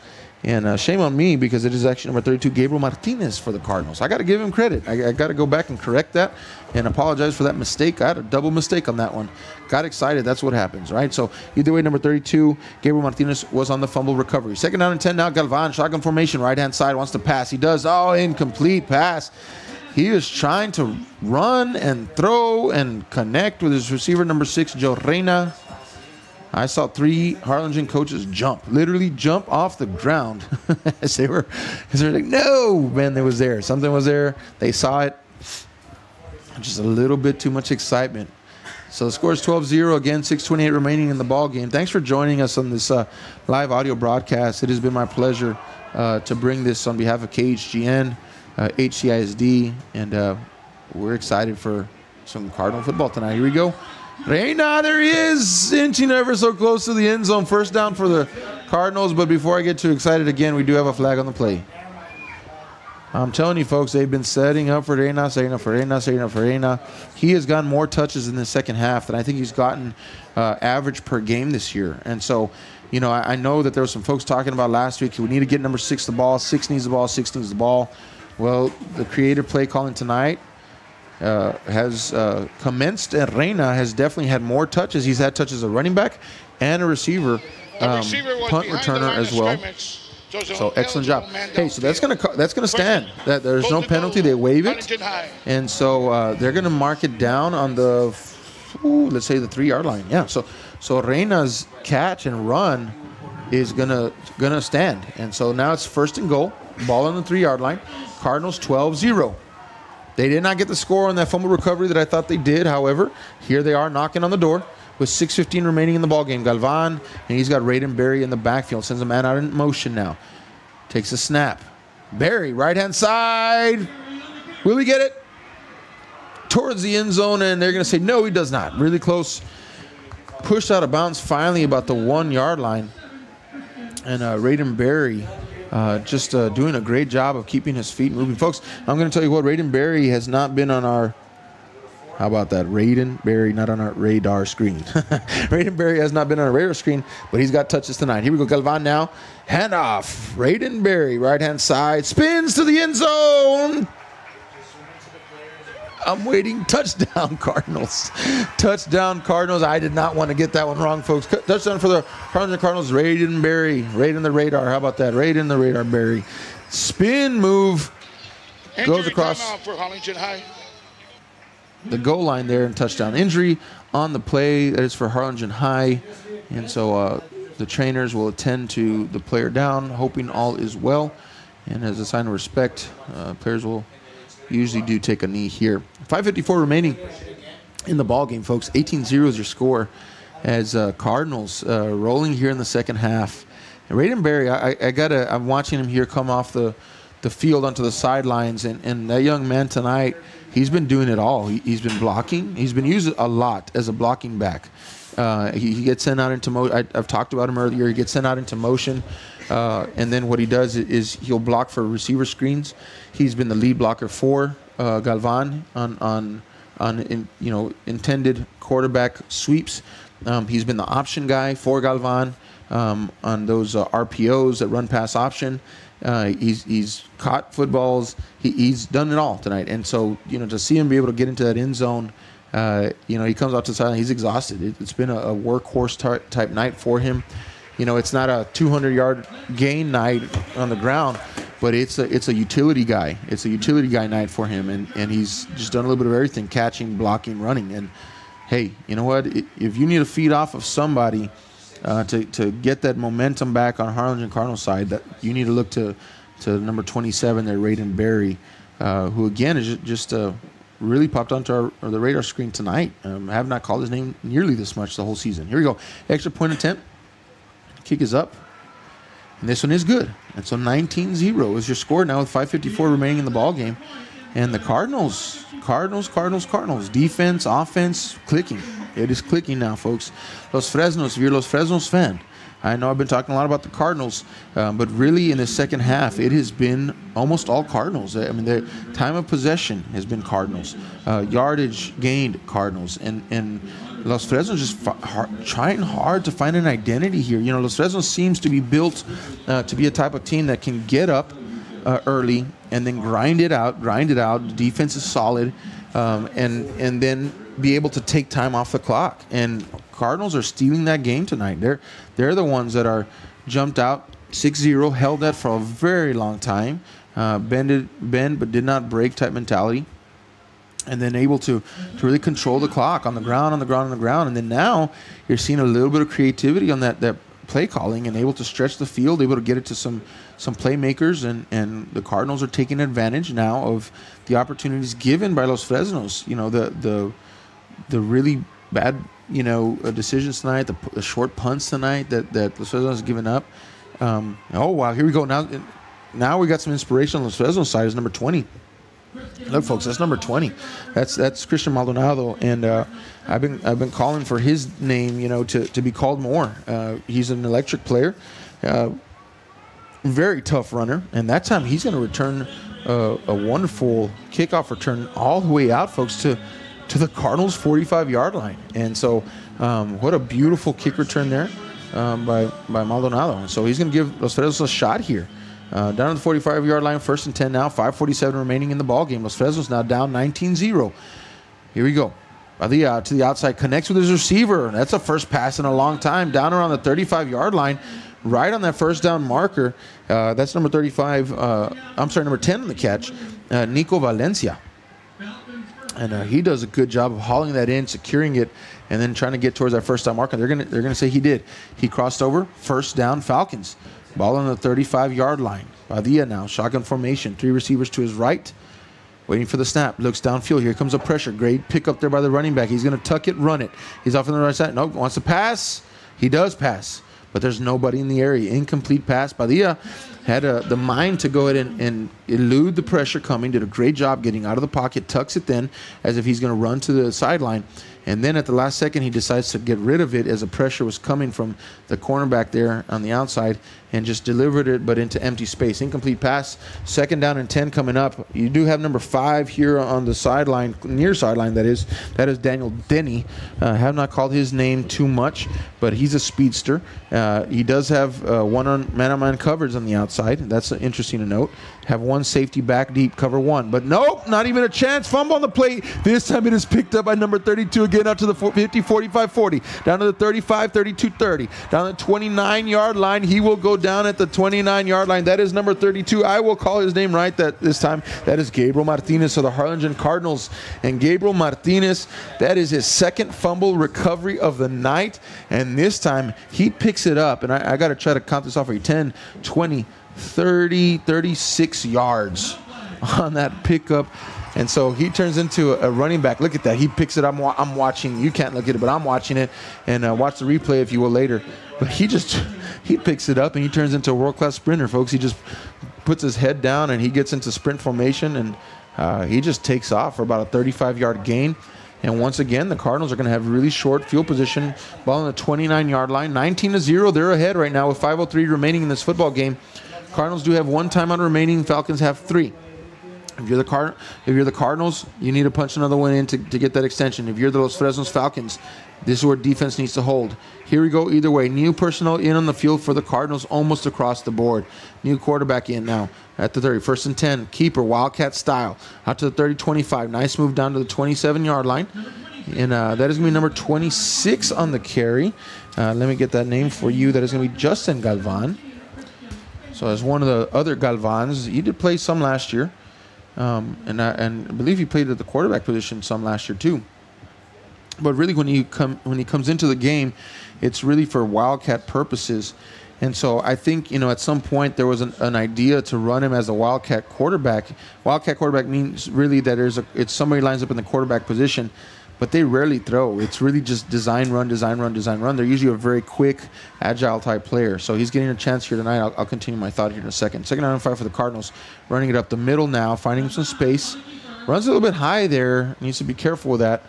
And shame on me because it is actually number 32, Gabriel Martinez for the Cardinals. I got to give him credit. I got to go back and correct that and apologize for that mistake. I had a double mistake on that one. Got excited. That's what happens, right? So either way, number 32, Gabriel Martinez was on the fumble recovery. 2nd down and 10 now. Galvan, shotgun formation, right-hand side, wants to pass. He does. Oh, incomplete pass. He is trying to run and throw and connect with his receiver, number 6, Joe Reyna. I saw 3 Harlingen coaches literally jump off the ground as they were like, no, man, they was there. Something was there. They saw it. Just a little bit too much excitement. So the score is 12-0. Again, 6:28 remaining in the ball game. Thanks for joining us on this live audio broadcast. It has been my pleasure to bring this on behalf of KHGN, HCISD, and we're excited for some Cardinal football tonight. Here we go. Reyna, there he is, inching ever so close to the end zone. 1st down for the Cardinals, but before I get too excited again, we do have a flag on the play. I'm telling you, folks, they've been setting up for Reyna, setting up for Reyna, setting up for Reyna. He has gotten more touches in the second half than I think he's gotten average per game this year. And so, you know, I know that there were some folks talking about last week, we need to get number 6 the ball, 6 needs the ball, 6 needs the ball. Well, the creative play calling tonight has commenced, and Reyna has definitely had more touches. He's had touches as a running back and a receiver, punt returner as well. So excellent job. Hey, so that's gonna stand. That there's no penalty. They waive it, and so they're gonna mark it down on the, let's say the 3-yard line. Yeah. So Reyna's catch and run is gonna stand, and so now it's 1st and goal. Ball on the 3-yard line. Cardinals 12-0. They did not get the score on that fumble recovery that I thought they did. However, here they are knocking on the door with 6:15 remaining in the ballgame. Galvan, and he's got Raiden Berry in the backfield. Sends a man out in motion now. Takes a snap. Berry, right-hand side. Will he get it? Towards the end zone, and they're going to say, no, he does not. Really close. Pushed out of bounds finally about the 1-yard line. And Raiden Berry just doing a great job of keeping his feet moving. Folks, I'm going to tell you what, Raiden Berry has not been on our How about that? Raiden Berry not on our radar screen. Raiden Berry has not been on our radar screen, but he's got touches tonight. Here we go. Galvan now. Handoff. Raiden Berry, right-hand side. Spins to the end zone. I'm waiting. Touchdown, Cardinals. Touchdown, Cardinals. I did not want to get that one wrong, folks. Touchdown for the Harlingen Cardinals. Raiden Berry. Right in the radar. How about that? Right in the radar, Berry. Spin move. Goes across timeout for Harlingen High. the goal line there, and touchdown. Injury on the play. That is for Harlingen High. And so the trainers will attend to the player down, hoping all is well. And as a sign of respect, players will usually do take a knee here. 5:54 remaining in the ball game, folks. 18-0 is your score as Cardinals rolling here in the second half. And Raiden Berry, I'm watching him here come off the field onto the sidelines, and that young man tonight, he's been doing it all. He's been blocking. He's been used a lot as a blocking back. He gets sent out into motion. I've talked about him earlier. He gets sent out into motion, and then what he does is he'll block for receiver screens. He's been the lead blocker for Galvan on intended quarterback sweeps. He's been the option guy for Galvan on those RPOs that run pass option. He's caught footballs. He's done it all tonight. And so, to see him be able to get into that end zone, he comes out to the sideline. He's exhausted. It's been a workhorse type night for him. It's not a 200-yard gain night on the ground, but it's a utility guy. It's a utility guy night for him, and he's just done a little bit of everything: catching, blocking, running. And hey, you know what? If you need to feed off of somebody to get that momentum back on Harlingen Cardinals side, that you need to look to number 27 there, Raiden Berry, who again is just really popped onto the radar screen tonight. I have not called his name nearly this much the whole season. Here we go. Extra point attempt. Kick is up. And this one is good. And so 19-0 is your score now with 5:54 remaining in the ball game. And the Cardinals, defense, offense, clicking. It is clicking now, folks. Los Fresnos, if you're a Los Fresnos fan, I know I've been talking a lot about the Cardinals, but really in the second half, it has been almost all Cardinals. I mean, the time of possession has been Cardinals. Yardage gained, Cardinals. And Los Fresnos just trying hard to find an identity here. Los Fresnos seems to be built to be a type of team that can get up early and then grind it out. The defense is solid, and then be able to take time off the clock. And Cardinals are stealing that game tonight. They're the ones that are jumped out 6-0, held that for a very long time, bend but did not break type mentality, and then able to really control the clock on the ground. And then now you're seeing a little bit of creativity on that play calling, and able to stretch the field, able to get it to some playmakers, and the Cardinals are taking advantage now of the opportunities given by Los Fresnos. The really bad decisions tonight, the short punts tonight that Los Fresnos has given up. Oh wow, here we go. Now we got some inspiration on Los Fresnos side. Is number 20. Look, folks, that's number 20. That's Christian Maldonado, and I've been calling for his name, to be called more. He's an electric player, very tough runner, and that time he's going to return a wonderful kickoff return all the way out, folks, to the Cardinals' 45-yard line. And so, what a beautiful kick return there by Maldonado. And so he's going to give Los Fresnos a shot here. Down to the 45-yard line, 1st and 10 now, 5:47 remaining in the ball game. Los Fresnos now down 19-0. Here we go. Badia to the outside, connects with his receiver. That's a first pass in a long time, down around the 35-yard line, right on that first down marker. That's number 35. Number 10 on the catch, Nico Valencia. And he does a good job of hauling that in, securing it, and then trying to get towards that first down marker. They're gonna say he did. He crossed over, first down, Falcons. Ball on the 35-yard line. Badia now, shotgun formation. 3 receivers to his right. Waiting for the snap. Looks downfield. Here comes a pressure. Great pick up there by the running back. He's going to tuck it, run it. He's off on the right side. Nope, wants to pass. He does pass. But there's nobody in the area. Incomplete pass. Badia had the mind to go ahead and elude the pressure coming, did a great job getting out of the pocket, tucks it then as if he's going to run to the sideline. And then at the last second, he decides to get rid of it as the pressure was coming from the cornerback there on the outside and just delivered it, but into empty space. Incomplete pass, 2nd down and 10 coming up. You do have number 5 here on the sideline, near sideline, that is Daniel Denny. Have not called his name too much, but he's a speedster. He does have man-on-man coverage on the outside. That's interesting to note. Have one safety back deep, cover 1. But nope, not even a chance. Fumble on the plate. This time it is picked up by number 32 again, out to the 50, 45, 40. Down to the 35, 32, 30. Down the 29-yard line. He will go down at the 29-yard line. That is number 32. I will call his name right this time. That is Gabriel Martinez of the Harlingen Cardinals. And Gabriel Martinez, that is his 2nd fumble recovery of the night. And this time he picks it up. And I got to try to count this off for you. 10, 20, 30, 36 yards on that pickup. And so he turns into a running back. Look at that. He picks it up. I'm watching. You can't look at it, but I'm watching it. And watch the replay if you will later. But he picks it up and he turns into a world-class sprinter, folks. He just puts his head down and he gets into sprint formation. And he just takes off for about a 35-yard gain. And once again, the Cardinals are going to have really short field position. Ball on the 29-yard line. 19-0. They're ahead right now with 5:03 remaining in this football game. Cardinals do have 1 timeout remaining. Falcons have 3. If you're the Cardinals, you need to punch another one in to get that extension. If you're the Los Fresnos Falcons, this is where defense needs to hold. Here we go either way. New personnel in on the field for the Cardinals almost across the board. New quarterback in now at the 30. 1st and 10. Keeper, Wildcat style. Out to the 30-25. Nice move down to the 27-yard line. And that is going to be number 26 on the carry. Let me get that name for you. That is going to be Justin Galvan. So as one of the other Galvans, he did play some last year. And I believe he played at the quarterback position some last year too. But really, when he comes into the game, it's really for Wildcat purposes. And so I think, at some point there was an idea to run him as a Wildcat quarterback. Wildcat quarterback means really that it's somebody lines up in the quarterback position, but they rarely throw. It's really just design, run, design, run, design, run. They're usually a very quick, agile type player. So he's getting a chance here tonight. I'll continue my thought here in a second. 2nd down and 5 for the Cardinals. Running it up the middle now, finding some space. Runs a little bit high there. Needs to be careful with that,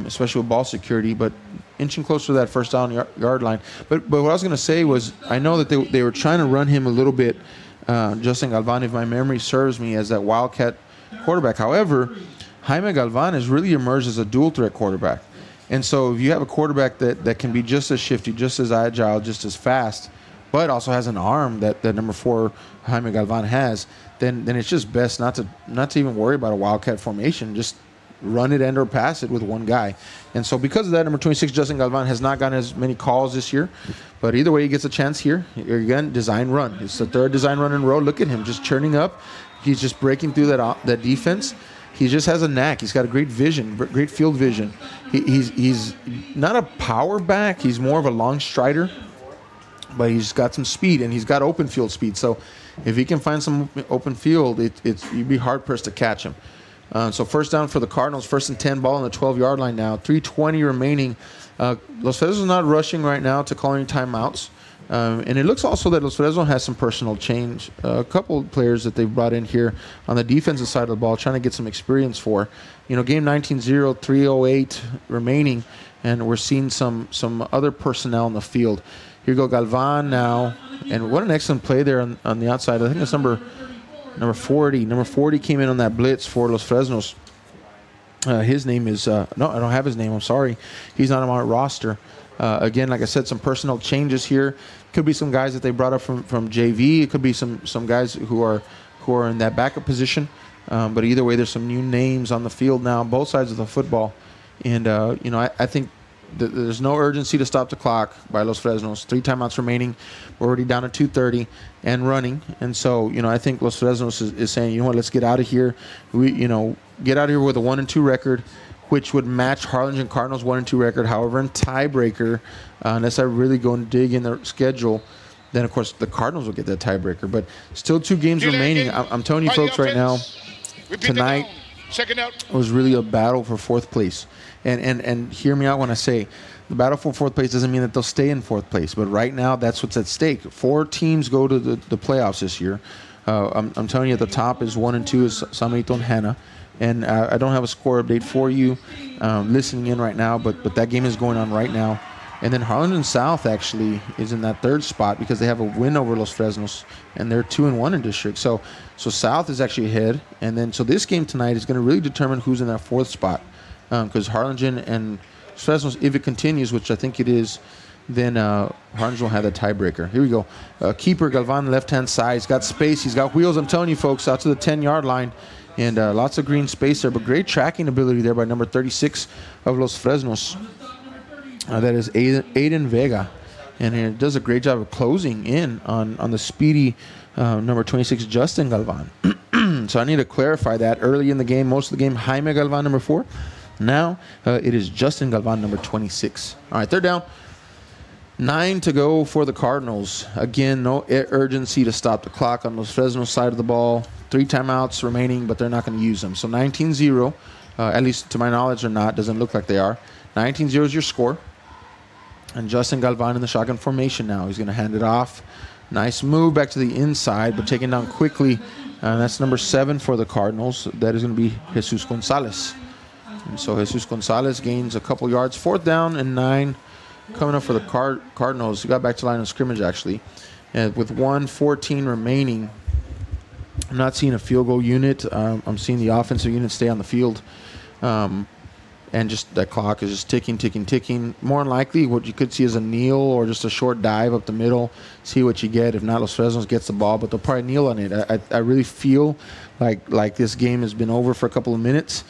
especially with ball security, but inching closer to that 1st down yard line. But what I was going to say was, I know that they were trying to run him a little bit, Justin Galvan, if my memory serves me, as that Wildcat quarterback. However, Jaime Galvan has really emerged as a dual threat quarterback. And so if you have a quarterback that can be just as shifty, just as agile, just as fast, but also has an arm that number 4 Jaime Galvan has, then it's just best not to even worry about a Wildcat formation. Just run it and or pass it with one guy. And so because of that, number 26, Justin Galvan, has not gotten as many calls this year. But either way, he gets a chance here. Again, design run. It's the 3rd design run in a row. Look at him just churning up. He's just breaking through that defense. He just has a knack. He's got a great vision, great field vision. He's not a power back. He's more of a long strider, but he's got some speed, and he's got open field speed. So if he can find some open field, you'd be hard-pressed to catch him. So 1st down for the Cardinals, 1st and 10, ball on the 12-yard line now. 3:20 remaining. Los Fresnos is not rushing right now to call any timeouts. And it looks also that Los Fresnos has some personal change. A couple of players that they've brought in here on the defensive side of the ball, trying to get some experience for. Game 19-0, 3:08 remaining, and we're seeing some other personnel in the field. Here go Galvan now, and what an excellent play there on the outside. I think it's number 40. Number 40 came in on that blitz for Los Fresnos. His name is no, I don't have his name. I'm sorry, he's not on my roster. Again, like I said, some personnel changes here. Could be some guys that they brought up from JV. It could be some guys who are in that backup position. But either way, there's some new names on the field now, both sides of the football. And I think there's no urgency to stop the clock by Los Fresnos. 3 timeouts remaining. We're already down at 2:30 and running. And so I think Los Fresnos is saying, what, let's get out of here. Get out of here with a 1-2 record, which would match Harlingen Cardinals' 1-2 record. However, in tiebreaker, unless I really go and dig in their schedule, then, of course, the Cardinals will get that tiebreaker. But still 2 games remaining. I'm telling you folks right now, tonight was really a battle for 4th place. And hear me out when I say the battle for fourth place doesn't mean that they'll stay in fourth place. But right now, that's what's at stake. 4 teams go to the playoffs this year. I'm telling you, at the top is 1 and 2 is San Benito and Hanna. And I don't have a score update for you listening in right now, but that game is going on right now. And then Harlingen South actually is in that 3rd spot because they have a win over Los Fresnos, and they're 2-1 in district. So South is actually ahead. And then so this game tonight is going to really determine who's in that 4th spot, because Harlingen and Fresnos, if it continues, which I think it is, then Harlingen will have the tiebreaker. Here we go. Keeper Galvan, left-hand side. He's got space. He's got wheels. I'm telling you, folks, out to the 10-yard line. And lots of green space there, but great tracking ability there by number 36 of Los Fresnos. That is Aiden Vega. And it does a great job of closing in on the speedy number 26, Justin Galvan. So I need to clarify that. Early in the game, most of the game, Jaime Galvan, number 4. Now it is Justin Galvan, number 26. All right, 3rd down. 9 to go for the Cardinals. Again, no urgency to stop the clock on Los Fresnos side of the ball. 3 timeouts remaining, but they're not going to use them. So 19-0, at least to my knowledge, they're not. Doesn't look like they are. 19-0 is your score. And Justin Galvan in the shotgun formation now. He's going to hand it off. Nice move back to the inside, but taken down quickly. That's number 7 for the Cardinals. That is going to be Jesus Gonzalez. And so Jesus Gonzalez gains a couple yards. 4th down and 9 coming up for the Cardinals. He got back to line of scrimmage, actually. And with 1:14 remaining, I'm not seeing a field goal unit. I'm seeing the offensive unit stay on the field. And just that clock is just ticking, ticking, ticking. More than likely, what you could see is a kneel or just a short dive up the middle. See what you get. If not, Los Fresnos gets the ball, but they'll probably kneel on it. I really feel like this game has been over for a couple of minutes,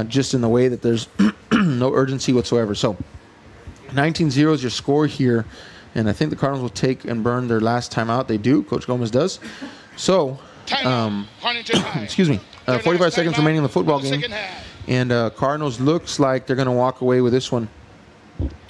just in the way that there's no urgency whatsoever. So 19-0 is your score here, and I think the Cardinals will take and burn their last timeout. They do. Coach Gomez does. So, excuse me, 45 seconds remaining in the football game. And Cardinals looks like they're going to walk away with this one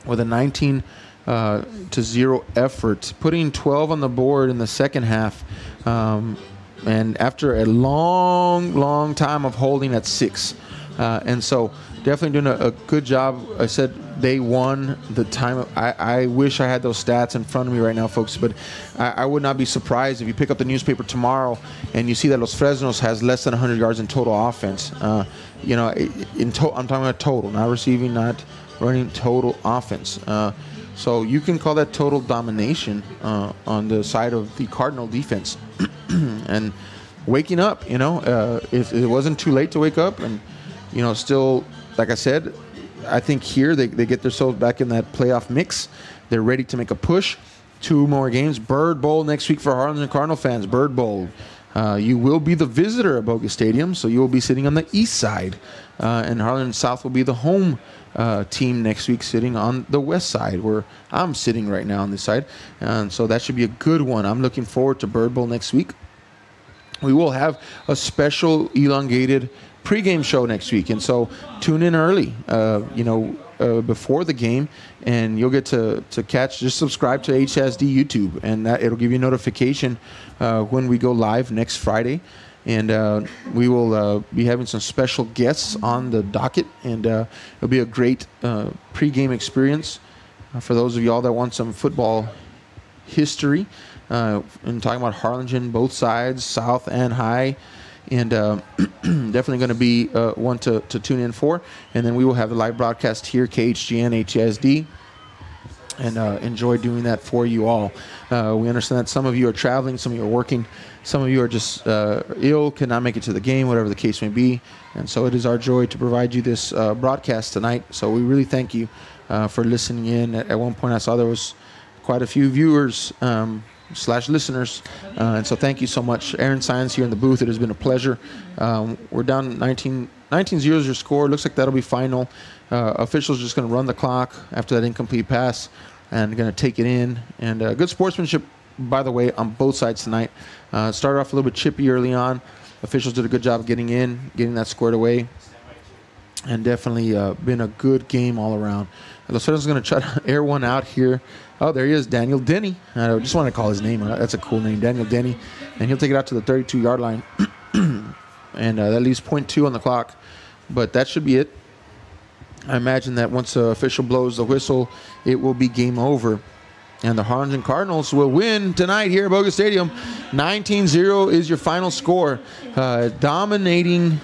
with a 19-0 effort, putting 12 on the board in the second half. And after a long time of holding at 6. And so definitely doing a good job. I said they won the time. I wish I had those stats in front of me right now, folks, but I would not be surprised if you pick up the newspaper tomorrow and you see that Los Fresnos has less than 100 yards in total offense. I'm talking about total, not receiving, not running, total offense. So you can call that total domination on the side of the Cardinal defense. And waking up, if it wasn't too late to wake up, and still, like I said, I think here they get themselves back in that playoff mix. They're ready to make a push. 2 more games. Bird Bowl next week for Harlingen Cardinal fans. Bird Bowl. You will be the visitor at Boca Stadium, so you will be sitting on the east side. And Harlingen South will be the home team next week, sitting on the west side, where I'm sitting right now on this side. And so that should be a good one. I'm looking forward to Bird Bowl next week. We will have a special elongated pregame show next week, and so tune in early, before the game, and you'll get to catch. Just subscribe to HSD YouTube, and it'll give you a notification when we go live next Friday. And we will be having some special guests on the docket, and it'll be a great pregame experience for those of y'all that want some football history. And talking about Harlingen, both sides, south and high. And definitely going to be one to tune in for. And then we will have the live broadcast here, KHGN, HSD, and enjoy doing that for you all. We understand that some of you are traveling, some of you are working, some of you are just ill, cannot make it to the game, whatever the case may be. And so it is our joy to provide you this broadcast tonight. So we really thank you for listening in. At one point I saw there was quite a few viewers / listeners, and so thank you so much. Aaron Sines here in the booth. It has been a pleasure. We're down 19-0 is your score. Looks like that'll be final. Officials just going to run the clock after that incomplete pass and going to take it in. And good sportsmanship, by the way, on both sides tonight. Started off a little bit chippy early on. Officials did a good job getting that squared away, and definitely been a good game all around. Los Fresnos is going to try to air one out here. Oh, there he is, Daniel Denny. I just want to call his name. That's a cool name, Daniel Denny. And he'll take it out to the 32-yard line. And that leaves .2 on the clock. But that should be it. I imagine that once the official blows the whistle, it will be game over. And the Harlingen Cardinals will win tonight here at Boga Stadium. 19-0 is your final score. Dominating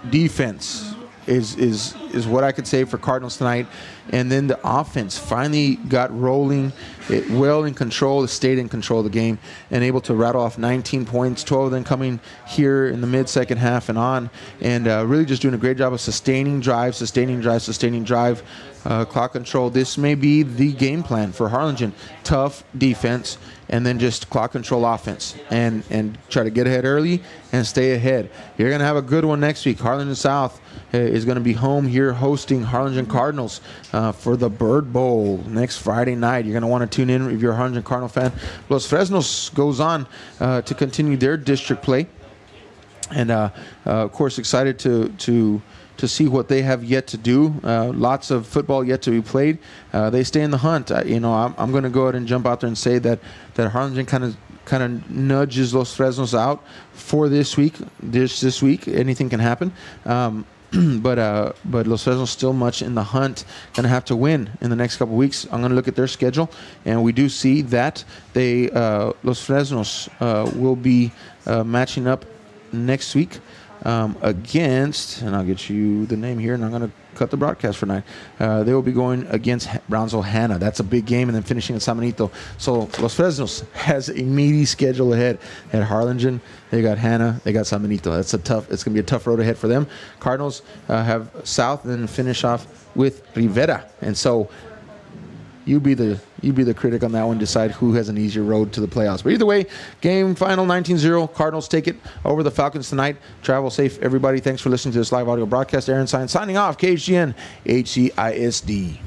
defense is what I could say for Cardinals tonight. And then the offense finally got rolling. It well in control. It stayed in control of the game and able to rattle off 19 points, 12 of them coming here in the mid-second half and on. And really just doing a great job of sustaining drive, clock control. This may be the game plan for Harlingen. Tough defense and then just clock control offense and try to get ahead early and stay ahead. You're going to have a good one next week. Harlingen South is going to be home here hosting Harlingen Cardinals for the Bird Bowl next Friday night. You're going to want to tune in if you're a Harlingen Cardinal fan. Los Fresnos goes on to continue their district play. And, of course, excited to see what they have yet to do. Lots of football yet to be played. They stay in the hunt. I'm going to go ahead and jump out there and say that Harlingen kind of nudges Los Fresnos out for this week. This week, anything can happen. But Los Fresnos still much in the hunt. Going to have to win in the next couple of weeks. I'm going to look at their schedule, and we do see that Los Fresnos will be matching up next week against, and I'll get you the name here, and I'm going to cut the broadcast for tonight. They will be going against Brownsville Hanna. That's a big game, and then finishing in San Benito. So Los Fresnos has a meaty schedule ahead. At Harlingen, they got Hanna, they got San Benito. It's going to be a tough road ahead for them. Cardinals have South, and then finish off with Rivera. And so you be the critic on that one. Decide who has an easier road to the playoffs. But either way, game final 19-0. Cardinals take it over the Falcons tonight. Travel safe, everybody. Thanks for listening to this live audio broadcast. Aaron Sines signing off. KHGN HCISD.